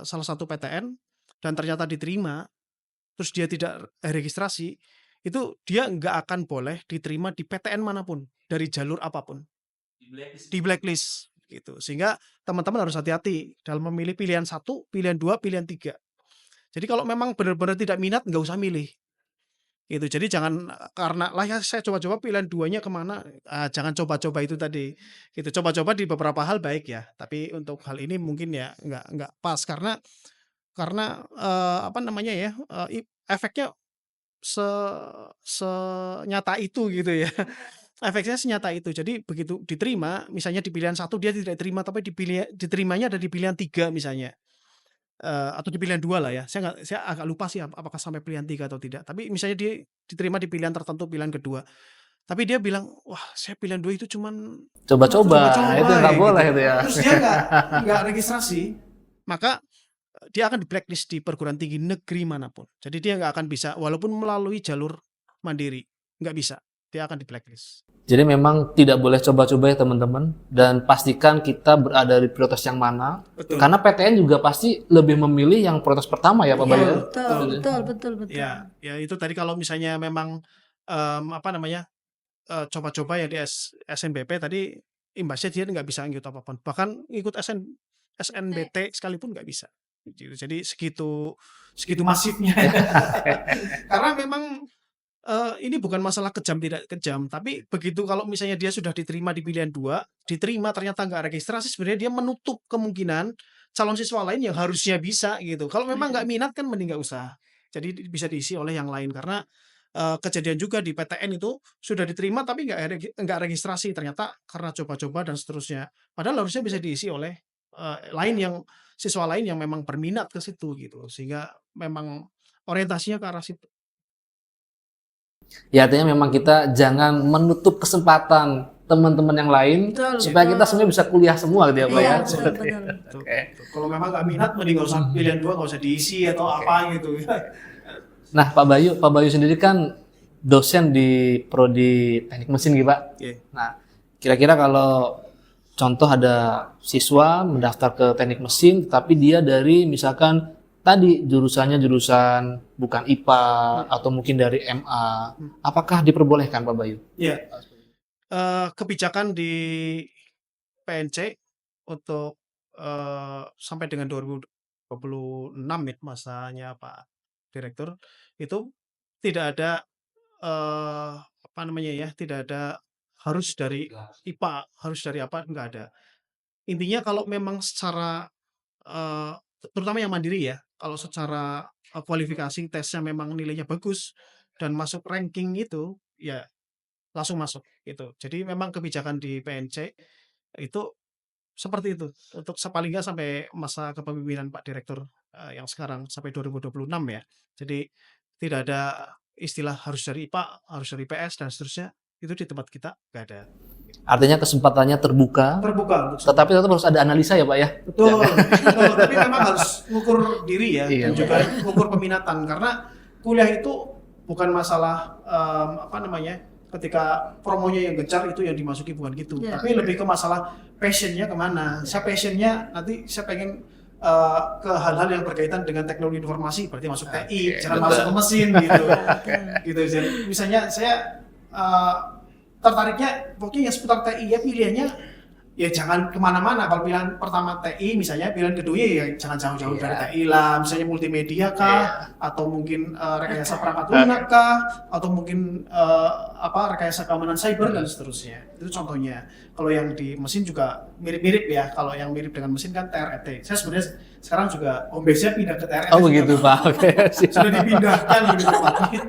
[SPEAKER 2] salah satu PTN dan ternyata diterima, terus dia tidak registrasi, itu dia nggak akan boleh diterima di PTN manapun dari jalur apapun, di blacklist gitu. Sehingga teman-teman harus hati-hati dalam memilih pilihan 1, pilihan 2, pilihan 3. Jadi kalau memang benar-benar tidak minat nggak usah milih. Gitu. Jadi jangan karena lah ya saya coba-coba pilihan 2-nya kemana, jangan coba-coba itu tadi. Gitu. Coba-coba di beberapa hal baik ya, tapi untuk hal ini mungkin ya nggak pas karena apa namanya ya, efeknya se senyata itu gitu ya. Efeknya senyata itu. Jadi begitu diterima, misalnya di pilihan 1 dia tidak diterima, tapi diterimanya ada di pilihan 3 misalnya. Atau di pilihan 2 lah ya. Saya agak lupa sih apakah sampai pilihan 3 atau tidak. Tapi misalnya dia diterima di pilihan tertentu, pilihan kedua. Tapi dia bilang, "Wah, saya pilihan 2 itu cuman
[SPEAKER 1] Coba-coba,
[SPEAKER 2] coba-coba
[SPEAKER 1] itu nggak
[SPEAKER 2] gitu."
[SPEAKER 1] boleh itu ya.
[SPEAKER 2] Terus dia nggak registrasi, maka dia akan di-blacklist di perguruan tinggi negeri manapun. Jadi dia nggak akan bisa walaupun melalui jalur mandiri, nggak bisa. Dia akan di-blacklist.
[SPEAKER 1] Jadi memang tidak boleh coba-coba ya teman-teman, dan pastikan kita berada di prioritas yang mana.
[SPEAKER 2] Betul.
[SPEAKER 1] Karena PTN juga pasti lebih memilih yang prioritas pertama ya Pak
[SPEAKER 3] Iya,
[SPEAKER 1] Bayu.
[SPEAKER 3] betul.
[SPEAKER 2] Ya itu tadi kalau misalnya memang apa namanya coba-coba ya di SNBP tadi imbasnya dia nggak bisa ngikut apapun. Bahkan ngikut SNBT sekalipun nggak bisa. Gitu. Jadi segitu masifnya. Karena memang ini bukan masalah kejam tidak kejam, tapi begitu kalau misalnya dia sudah diterima di pilihan 2, diterima ternyata nggak registrasi, sebenarnya dia menutup kemungkinan calon siswa lain yang harusnya bisa gitu. Kalau memang nggak minat kan mending nggak usah. Jadi bisa diisi oleh yang lain karena kejadian juga di PTN itu sudah diterima tapi nggak registrasi ternyata karena coba-coba dan seterusnya. Padahal harusnya bisa diisi oleh siswa lain yang memang berminat ke situ gitu. Sehingga memang orientasinya ke arah situ.
[SPEAKER 1] Ya artinya memang kita jangan menutup kesempatan teman-teman yang lain supaya kita sebenarnya bisa kuliah semua gitu ya Pak ya.
[SPEAKER 3] Betul.
[SPEAKER 2] Oke. Kalau memang nggak minat mending nggak usah pilihan 2 nggak usah diisi atau apa gitu.
[SPEAKER 1] Nah Pak Bayu sendiri kan dosen di Prodi Teknik Mesin gitu Pak. Nah kira-kira kalau contoh ada siswa mendaftar ke Teknik Mesin tapi dia dari misalkan tadi jurusannya jurusan bukan IPA atau mungkin dari MA, apakah diperbolehkan Pak Bayu?
[SPEAKER 2] Iya. Kebijakan di PNC untuk sampai dengan 2026 ya masanya Pak Direktur itu tidak ada apa namanya ya, tidak ada harus dari IPA, harus dari apa, enggak ada. Intinya kalau memang secara terutama yang mandiri ya, kalau secara kualifikasi tesnya memang nilainya bagus dan masuk ranking itu, ya langsung masuk gitu. Jadi memang kebijakan di PNC itu seperti itu untuk paling nggak sampai masa kepemimpinan Pak Direktur yang sekarang sampai 2026 ya. Jadi tidak ada istilah harus dari IPA, harus dari PS dan seterusnya. Itu di tempat kita nggak ada.
[SPEAKER 1] Artinya kesempatannya terbuka, tetapi tetap harus ada analisa ya Pak ya?
[SPEAKER 2] Betul. Tapi memang harus ngukur diri ya, dan juga ngukur peminatan. Karena kuliah itu bukan masalah apa namanya, ketika promonya yang gencar itu yang dimasuki bukan gitu. Tapi lebih ke masalah passionnya kemana. Saya passionnya nanti saya pengen ke hal-hal yang berkaitan dengan teknologi informasi, berarti masuk TI, jangan masuk ke mesin gitu. Gitu. Jadi misalnya saya tertariknya pokoknya yang seputar TI ya pilihannya ya jangan kemana-mana. Kalau pilihan pertama TI misalnya, pilihan kedua ya jangan jauh-jauh dari
[SPEAKER 1] Iya.
[SPEAKER 2] TI lah. Misalnya multimedia kah, atau mungkin rekayasa perangkat lunak kah, atau mungkin rekayasa keamanan cyber dan seterusnya. Itu contohnya. Kalau yang di mesin juga mirip-mirip ya. Kalau yang mirip dengan mesin kan TRET. Saya sebenarnya sekarang juga home base-nya pindah ke TRET.
[SPEAKER 1] Oh begitu Pak, oke.
[SPEAKER 2] Sudah dipindahkan lebih tepatnya.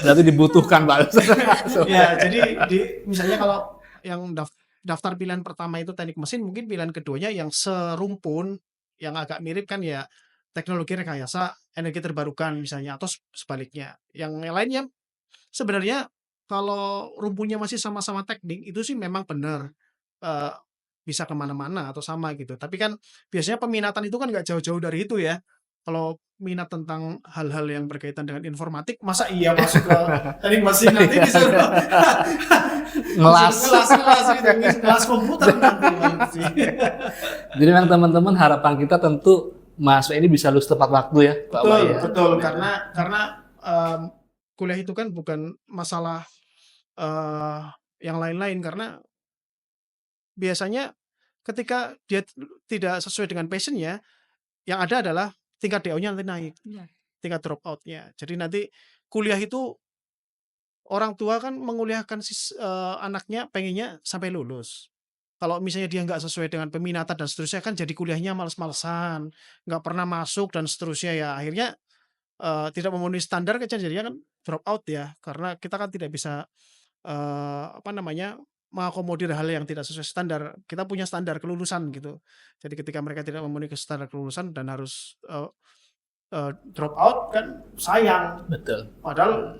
[SPEAKER 1] Berarti dibutuhkan Pak.
[SPEAKER 2] Ya, jadi misalnya kalau yang daftar pilihan pertama itu teknik mesin, mungkin pilihan keduanya yang serumpun, yang agak mirip kan ya teknologi rekayasa energi terbarukan misalnya, atau sebaliknya. Yang lainnya sebenarnya kalau rumpunnya masih sama-sama teknik itu sih memang benar bisa kemana-mana atau sama gitu. Tapi kan biasanya peminatan itu kan nggak jauh-jauh dari itu ya. Kalau minat tentang hal-hal yang berkaitan dengan informatik, masa iya masuk ke teknik mesin nanti disuruh
[SPEAKER 1] Ngelas.
[SPEAKER 2] kelas komputer nanti.
[SPEAKER 1] Jadi memang teman-teman harapan kita tentu mahasiswa ini bisa lulus tepat waktu ya Pak
[SPEAKER 2] Betul,
[SPEAKER 1] Wai ya.
[SPEAKER 2] betul. Karena kuliah itu kan bukan masalah yang lain-lain, karena biasanya ketika dia tidak sesuai dengan passion-nya, yang ada adalah tingkat DO-nya nanti naik,
[SPEAKER 3] Iya.
[SPEAKER 2] tingkat drop out-nya. Jadi nanti kuliah itu orang tua kan menguliahkan anaknya pengennya sampai lulus. Kalau misalnya dia nggak sesuai dengan peminatan dan seterusnya kan jadi kuliahnya males-malesan, nggak pernah masuk dan seterusnya ya. Akhirnya tidak memenuhi standar kan jadinya kan drop out ya. Karena kita kan tidak bisa mengakomodir hal yang tidak sesuai standar. Kita punya standar kelulusan gitu. Jadi ketika mereka tidak memenuhi standar kelulusan dan harus drop out kan sayang.
[SPEAKER 1] Betul.
[SPEAKER 2] Padahal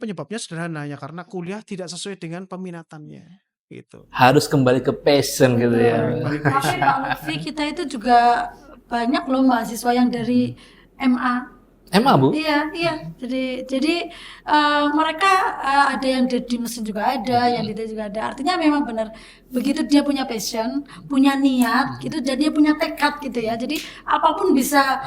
[SPEAKER 2] penyebabnya sederhana ya, karena kuliah tidak sesuai dengan peminatannya gitu.
[SPEAKER 1] Harus kembali ke passion gitu ya.
[SPEAKER 3] Tapi Pak Lutfi, kita itu juga banyak loh mahasiswa yang dari MA.
[SPEAKER 1] Emang Bu?
[SPEAKER 3] Iya. Jadi mereka ada yang di mesin juga ada, yang di IT juga ada. Artinya memang benar begitu dia punya passion, punya niat gitu, dan dia punya tekad gitu ya. Jadi apapun bisa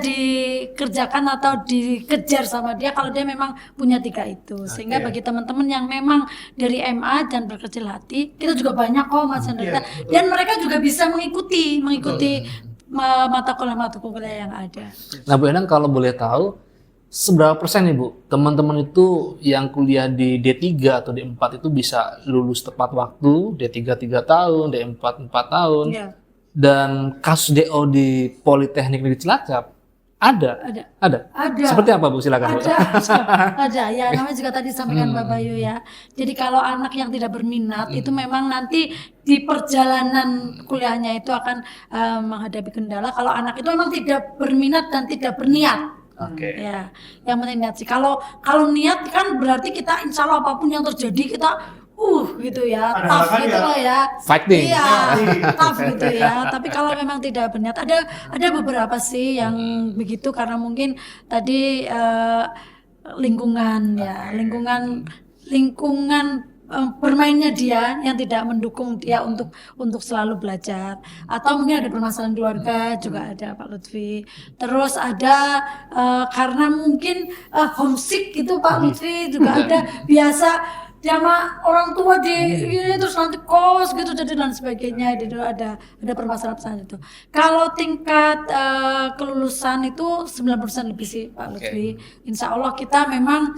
[SPEAKER 3] dikerjakan atau dikejar sama dia kalau dia memang punya tiga itu. Sehingga bagi teman-teman yang memang dari MA dan berkecil hati, kita juga banyak kok Mas Hendra. Dan mereka juga bisa mengikuti mata kuliah yang ada.
[SPEAKER 1] Nah Bu Endang kalau boleh tahu seberapa persen nih Bu teman-teman itu yang kuliah di D3 atau D4 itu bisa lulus tepat waktu, D3 3 tahun, D4 4 tahun.
[SPEAKER 3] Iya.
[SPEAKER 1] Dan kasus DO di Politeknik Negeri Cilacap ada. Seperti apa Bu? Silakan Bu.
[SPEAKER 3] Ada ya, namanya juga tadi disampaikan Mbak Bayu ya. Jadi kalau anak yang tidak berminat itu memang nanti di perjalanan kuliahnya itu akan menghadapi kendala. Kalau anak itu memang tidak berminat dan tidak berniat.
[SPEAKER 1] Oke.
[SPEAKER 3] Ya, yang penting niat sih. Kalau niat kan berarti kita insya Allah apapun yang terjadi kita gitu ya, tough gitu loh ya.
[SPEAKER 1] Fighting.
[SPEAKER 3] Iya, tough gitu ya. Tapi kalau memang tidak berniat, ada beberapa sih yang begitu karena mungkin tadi lingkungan ya, lingkungan bermainnya dia yang tidak mendukung dia untuk selalu belajar, atau mungkin ada permasalahan keluarga juga ada Pak Lutfi. Terus ada karena mungkin homesick gitu Pak Lutfi juga ada, biasa sama orang tua terus nanti kos gitu jadi dan sebagainya. Itu ada permasalahan itu. Kalau tingkat kelulusan itu 90% lebih sih Pak Lutfi. Insya Allah kita memang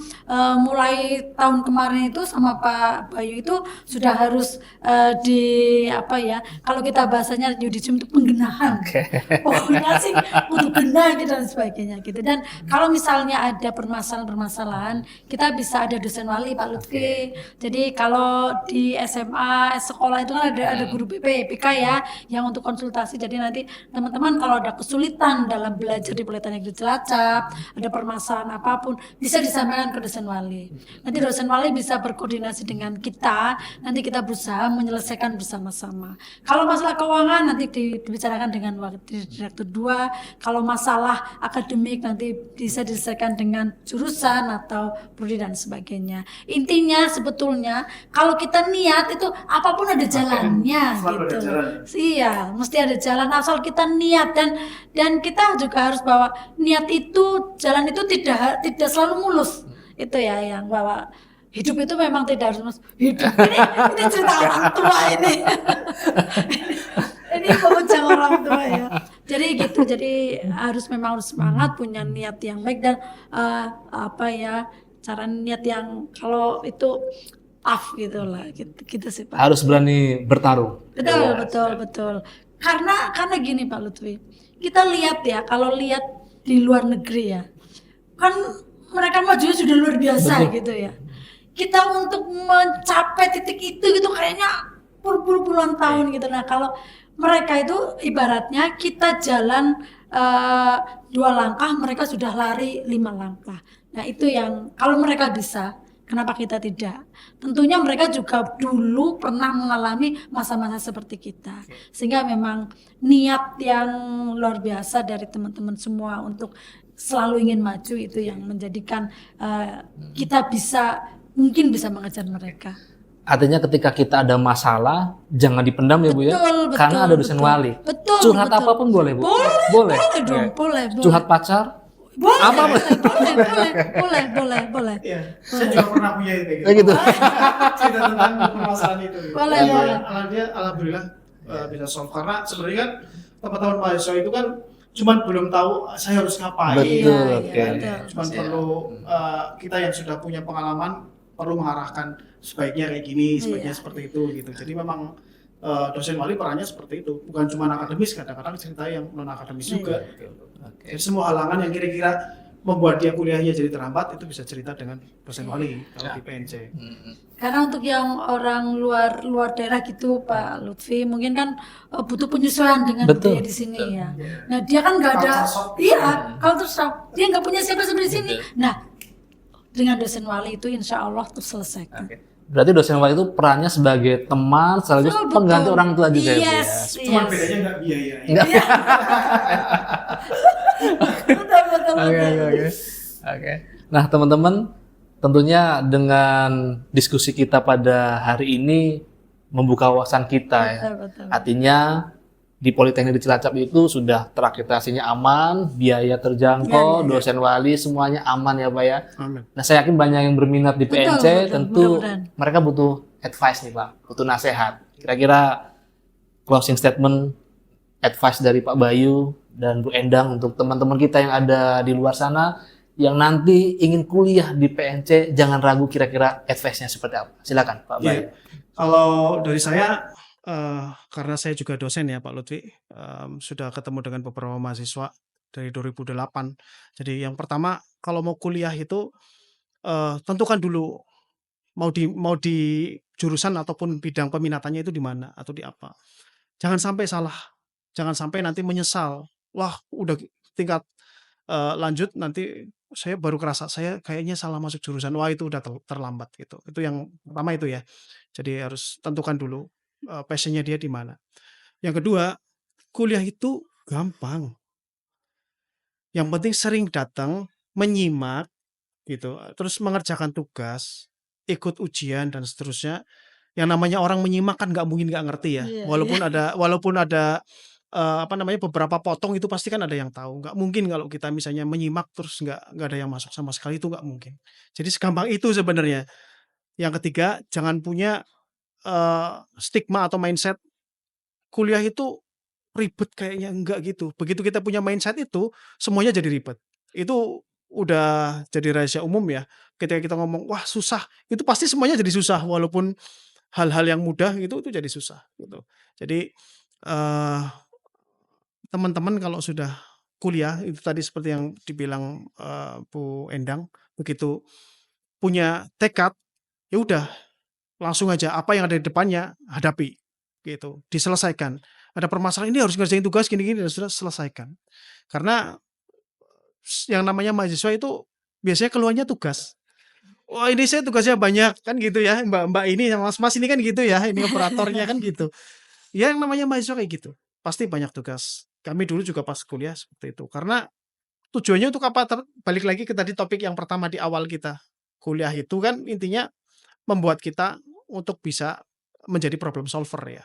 [SPEAKER 3] mulai tahun kemarin itu sama Pak Bayu itu sudah harus kalau kita bahasanya yudisium itu penggenahan. Pokoknya sih untuk genah gitu dan sebagainya gitu. Dan kalau misalnya ada permasalahan kita bisa ada dosen wali Pak Lutfi. Jadi kalau di SMA sekolah itu kan ada guru PK ya yang untuk konsultasi. Jadi nanti teman-teman kalau ada kesulitan dalam belajar di Politeknik Negeri Cilacap, ada permasalahan apapun bisa disampaikan ke dosen wali. Nanti dosen wali bisa berkoordinasi dengan kita, nanti kita berusaha menyelesaikan bersama-sama. Kalau masalah keuangan nanti dibicarakan dengan direktur 2. Kalau masalah akademik nanti bisa diselesaikan dengan jurusan atau prodi dan sebagainya. Intinya sebetulnya kalau kita niat itu apapun ada jalannya gitu. Iya, mesti ada jalan asal kita niat, dan kita juga harus bahwa niat itu, jalan itu tidak selalu mulus. Itu ya yang bahwa hidup itu memang tidak harus hidup. Ini cerita orang tua ini. Ini mengundang orang tua ya. Jadi gitu. Jadi memang harus semangat, punya niat yang baik dan apa ya, cara niat yang kalau itu tough gitu lah. Gitu sih Pak.
[SPEAKER 1] Harus berani bertarung.
[SPEAKER 3] Betul. Karena gini Pak Lutfi, kita lihat ya, kalau lihat di luar negeri ya, kan mereka maju sudah luar biasa gitu ya. Kita untuk mencapai titik itu gitu kayaknya puluhan tahun gitu. Nah kalau mereka itu ibaratnya kita jalan 2 langkah, mereka sudah lari 5 langkah. Nah itu yang kalau mereka bisa, kenapa kita tidak? Tentunya mereka juga dulu pernah mengalami masa-masa seperti kita. Sehingga memang niat yang luar biasa dari teman-teman semua untuk selalu ingin maju itu yang menjadikan kita mungkin bisa mengejar mereka.
[SPEAKER 1] Artinya ketika kita ada masalah, jangan dipendam ya Bu ya.
[SPEAKER 3] Betul,
[SPEAKER 1] Karena ada dosen wali.
[SPEAKER 3] Betul.
[SPEAKER 1] Curhat apapun boleh Bu?
[SPEAKER 3] Boleh dong, boleh.
[SPEAKER 1] Curhat pacar?
[SPEAKER 3] Boleh,
[SPEAKER 1] Apa
[SPEAKER 3] boleh.
[SPEAKER 2] Iya, saya juga pernah punya itu kayak
[SPEAKER 1] gitu.
[SPEAKER 2] Cerita tentang permasalahan itu.
[SPEAKER 3] Boleh.
[SPEAKER 2] Alhamdulillah bisa solve karena sebenarnya kan teman-teman mahasiswa itu kan cuman belum tahu saya harus ngapain.
[SPEAKER 1] Betul,
[SPEAKER 3] Iya,
[SPEAKER 1] oke.
[SPEAKER 3] betul.
[SPEAKER 2] Cuman perlu kita yang sudah punya pengalaman perlu mengarahkan sebaiknya kayak gini, sebaiknya seperti itu gitu. Jadi memang dosen wali perannya seperti itu, bukan cuma akademis, kadang-kadang cerita yang non akademis juga. Jadi semua halangan yang kira-kira membuat dia kuliahnya jadi terhambat itu bisa cerita dengan dosen wali kalau di PNC.
[SPEAKER 3] Karena untuk yang orang luar daerah gitu Pak Lutfi mungkin kan butuh penyesuaian dengan budaya di sini ya. Nah dia kan nggak ada, culture shock, dia nggak punya siapa-siapa di sini. Nah dengan dosen wali itu insya Allah tuh selesaikan.
[SPEAKER 1] Berarti dosen wali itu perannya sebagai teman sekaligus
[SPEAKER 3] Betul.
[SPEAKER 1] pengganti orang tua juga ya Bu ya.
[SPEAKER 3] Yes.
[SPEAKER 2] Cuman bedanya nggak biaya.
[SPEAKER 3] Betul.
[SPEAKER 1] Oke. Nah, teman-teman, tentunya dengan diskusi kita pada hari ini membuka wawasan kita ya.
[SPEAKER 3] Betul.
[SPEAKER 1] Artinya di Politeknik di Cilacap itu sudah terakreditasinya aman, biaya terjangkau, dosen wali semuanya aman ya Pak ya.
[SPEAKER 2] Amin.
[SPEAKER 1] Nah, saya yakin banyak yang berminat di PNC,
[SPEAKER 3] Betul,
[SPEAKER 1] tentu
[SPEAKER 3] mudah-mudahan.
[SPEAKER 1] mereka butuh advice nih Pak, butuh nasihat. Kira-kira closing statement, advice dari Pak Bayu dan Bu Endang untuk teman-teman kita yang ada di luar sana yang nanti ingin kuliah di PNC, jangan ragu kira-kira advice-nya seperti apa. Silakan Pak Bayu.
[SPEAKER 2] Kalau dari saya, karena saya juga dosen ya Pak Lutfi, sudah ketemu dengan beberapa mahasiswa dari 2008. Jadi yang pertama kalau mau kuliah itu tentukan dulu mau di jurusan ataupun bidang peminatannya itu di mana atau di apa. Jangan sampai salah, jangan sampai nanti menyesal. Wah udah tingkat lanjut nanti saya baru kerasa saya kayaknya salah masuk jurusan. Wah itu udah terlambat gitu. Itu yang pertama itu ya. Jadi harus tentukan dulu passionnya dia di mana. Yang kedua, kuliah itu gampang. Yang penting sering datang, menyimak gitu, terus mengerjakan tugas, ikut ujian dan seterusnya. Yang namanya orang menyimak kan nggak mungkin nggak ngerti ya. Walaupun ada beberapa potong itu pasti kan ada yang tahu. Nggak mungkin kalau kita misalnya menyimak terus nggak ada yang masuk sama sekali, itu nggak mungkin. Jadi segampang itu sebenarnya. Yang ketiga, jangan punya stigma atau mindset kuliah itu ribet kayaknya, enggak gitu. Begitu kita punya mindset itu, semuanya jadi ribet. Itu udah jadi rahasia umum ya. Ketika kita ngomong, wah susah, itu pasti semuanya jadi susah. Walaupun hal-hal yang mudah itu jadi susah gitu. Jadi teman-teman kalau sudah kuliah itu tadi seperti yang dibilang Bu Endang, begitu punya tekad, ya udah langsung aja apa yang ada di depannya hadapi gitu, diselesaikan. Ada permasalahan ini harus ngerjain tugas gini-gini dan sudah selesaikan. Karena yang namanya mahasiswa itu biasanya keluhannya tugas. Wah ini saya tugasnya banyak kan gitu ya, mbak-mbak ini mas-mas ini kan gitu ya, ini operatornya kan gitu. Ya yang namanya mahasiswa kayak gitu, pasti banyak tugas. Kami dulu juga pas kuliah seperti itu. Karena tujuannya untuk apa? Balik lagi ke tadi topik yang pertama di awal kita. Kuliah itu kan intinya membuat kita untuk bisa menjadi problem solver ya.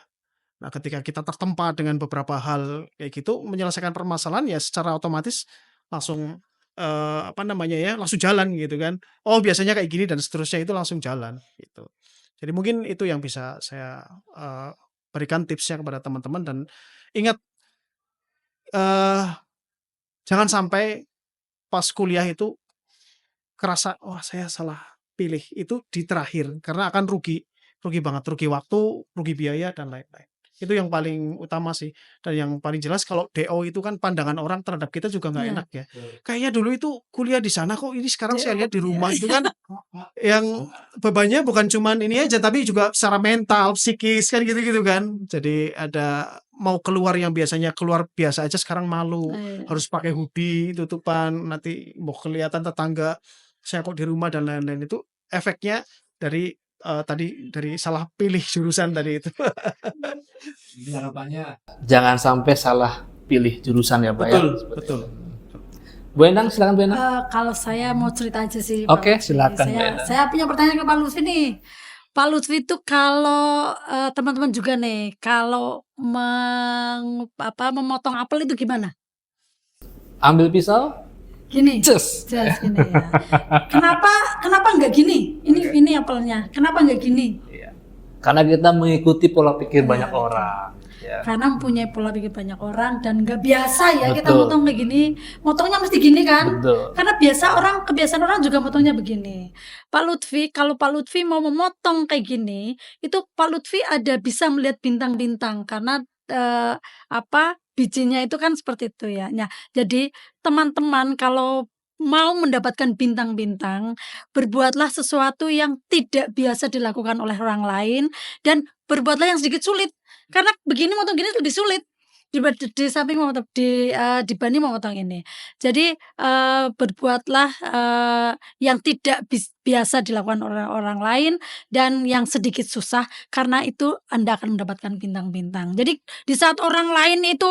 [SPEAKER 2] Nah ketika kita tertempa dengan beberapa hal kayak gitu, menyelesaikan permasalahan ya secara otomatis langsung apa namanya ya, langsung jalan gitu kan. Oh biasanya kayak gini dan seterusnya itu langsung jalan gitu. Jadi mungkin itu yang bisa saya, berikan tipsnya kepada teman-teman dan ingat, eee, jangan sampai pas kuliah itu kerasa, "Wah saya salah pilih," itu di terakhir karena akan rugi, rugi banget, rugi waktu, rugi biaya dan lain-lain. Itu yang paling utama sih dan yang paling jelas kalau DO itu kan pandangan orang terhadap kita juga nggak
[SPEAKER 3] Iya,
[SPEAKER 2] enak ya. Kayaknya dulu itu kuliah di sana kok ini sekarang saya
[SPEAKER 3] DO,
[SPEAKER 2] lihat di
[SPEAKER 3] iya.
[SPEAKER 2] rumah itu kan yang bebannya bukan cuman ini aja tapi juga secara mental, psikis kan gitu-gitu kan. Jadi ada mau keluar yang biasanya keluar biasa aja sekarang malu,
[SPEAKER 3] Iya.
[SPEAKER 2] harus pakai hoodie, tutupan, nanti mau kelihatan tetangga, saya kok di rumah dan lain-lain itu efeknya dari, tadi dari salah pilih jurusan tadi itu.
[SPEAKER 1] Jadi harapannya jangan sampai salah pilih jurusan ya Pak ya.
[SPEAKER 2] Betul betul.
[SPEAKER 1] Bu Endang silakan Bu Endang.
[SPEAKER 3] Kalau saya mau cerita aja sih Pak
[SPEAKER 1] Oke,
[SPEAKER 3] Lutfi.
[SPEAKER 1] silakan Bu Endang.
[SPEAKER 3] Saya punya pertanyaan ke Pak Lutfi nih. Pak Lutfi itu kalau, teman-teman juga nih, kalau memotong apel itu gimana?
[SPEAKER 1] Ambil pisau,
[SPEAKER 3] Gini,
[SPEAKER 1] cus.
[SPEAKER 3] jelas gini ya. Kenapa nggak gini? Ini apelnya, kenapa nggak gini?
[SPEAKER 1] Iya. Karena kita mengikuti pola pikir
[SPEAKER 3] Iya,
[SPEAKER 1] banyak
[SPEAKER 3] betul.
[SPEAKER 1] orang. Ya.
[SPEAKER 3] Karena mempunyai pola pikir banyak orang dan nggak biasa ya kita
[SPEAKER 1] Betul.
[SPEAKER 3] motong kayak gini. Motongnya mesti gini kan?
[SPEAKER 1] Betul.
[SPEAKER 3] Karena kebiasaan orang juga motongnya begini. Pak Lutfi, kalau Pak Lutfi mau memotong kayak gini, itu Pak Lutfi ada bisa melihat bintang-bintang karena bijinya itu kan seperti itu ya. Nah, jadi teman-teman kalau mau mendapatkan bintang-bintang, berbuatlah sesuatu yang tidak biasa dilakukan oleh orang lain dan berbuatlah yang sedikit sulit. Karena begini motong gini lebih sulit di samping dibanding memotong ini. Jadi, berbuatlah, yang tidak biasa dilakukan oleh orang lain dan yang sedikit susah karena itu Anda akan mendapatkan bintang-bintang. Jadi di saat orang lain itu,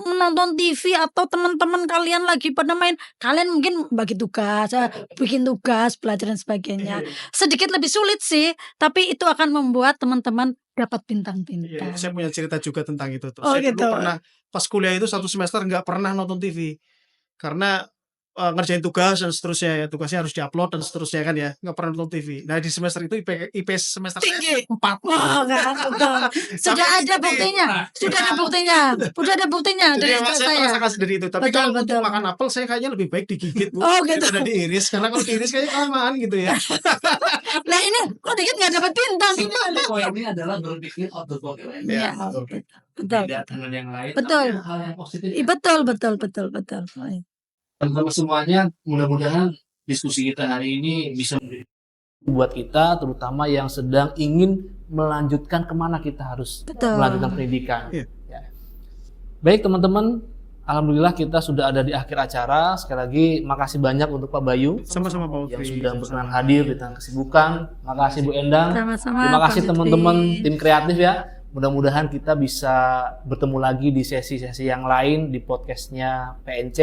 [SPEAKER 3] menonton TV atau teman-teman kalian lagi pada main, kalian mungkin bagi tugas, bikin tugas, belajar dan sebagainya. Sedikit lebih sulit sih, tapi itu akan membuat teman-teman dapat
[SPEAKER 2] Iya,
[SPEAKER 3] bintang-bintang.
[SPEAKER 2] saya punya cerita juga tentang itu tuh.
[SPEAKER 3] Oh
[SPEAKER 2] Saya dulu
[SPEAKER 3] gitu.
[SPEAKER 2] pernah pas kuliah itu 1 semester nggak pernah nonton TV. Karena, ngerjain tugas dan seterusnya ya, tugasnya harus diupload dan seterusnya kan ya, nggak pernah nonton TV. Nah di semester itu IP semester saya
[SPEAKER 3] Tinggi.
[SPEAKER 2] 4.
[SPEAKER 3] Wah, kan betul. Sudah
[SPEAKER 2] Tapi
[SPEAKER 3] ada buktinya sudah ada buktinya
[SPEAKER 2] jadi
[SPEAKER 3] dari
[SPEAKER 2] emang
[SPEAKER 3] siswa
[SPEAKER 2] saya
[SPEAKER 3] saya.
[SPEAKER 2] merasakan sendiri itu. Tapi
[SPEAKER 3] Betul
[SPEAKER 2] kalau untuk
[SPEAKER 3] betul.
[SPEAKER 2] makan apel saya kayaknya lebih baik digigit Bu,
[SPEAKER 3] Oh gitu.
[SPEAKER 2] daripada diiris. Karena kalau diiris kayaknya kelamaan gitu ya.
[SPEAKER 3] Lah ini kok dikit nggak dapat bintang ini.
[SPEAKER 1] Poinnya adalah berpikir out the box.
[SPEAKER 3] Iya,
[SPEAKER 2] Betul.
[SPEAKER 3] betul.
[SPEAKER 1] Tidak dengan yang lain.
[SPEAKER 3] Betul.
[SPEAKER 1] tapi hal yang positif.
[SPEAKER 3] Betul.
[SPEAKER 1] Teman-teman semuanya, mudah-mudahan diskusi kita hari ini bisa buat kita, terutama yang sedang ingin melanjutkan kemana kita harus
[SPEAKER 3] Betul.
[SPEAKER 1] melanjutkan pendidikan.
[SPEAKER 2] Iya.
[SPEAKER 1] Ya. Baik teman-teman, alhamdulillah kita sudah ada di akhir acara. Sekali lagi makasih banyak untuk Pak Bayu
[SPEAKER 2] Sama-sama Pak
[SPEAKER 1] yang
[SPEAKER 2] Lutfi.
[SPEAKER 1] sudah berkenan hadir di tengah kesibukan. Makasih Bu Endang.
[SPEAKER 3] Sama-sama.
[SPEAKER 1] Terima kasih
[SPEAKER 3] Pak
[SPEAKER 1] teman-teman
[SPEAKER 3] Lutfi.
[SPEAKER 1] tim kreatif ya. Mudah-mudahan kita bisa bertemu lagi di sesi-sesi yang lain di podcastnya PNC.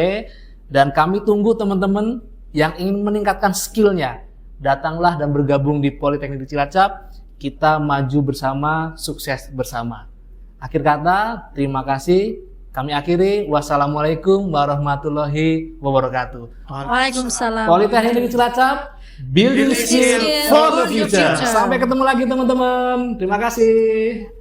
[SPEAKER 1] Dan kami tunggu teman-teman yang ingin meningkatkan skillnya. Datanglah dan bergabung di Politeknik di Cilacap. Kita maju bersama, sukses bersama. Akhir kata, terima kasih. Kami akhiri. Wassalamualaikum warahmatullahi wabarakatuh.
[SPEAKER 3] Waalaikumsalam.
[SPEAKER 1] Politeknik di Cilacap, building skill for the future. Sampai ketemu lagi teman-teman. Terima kasih.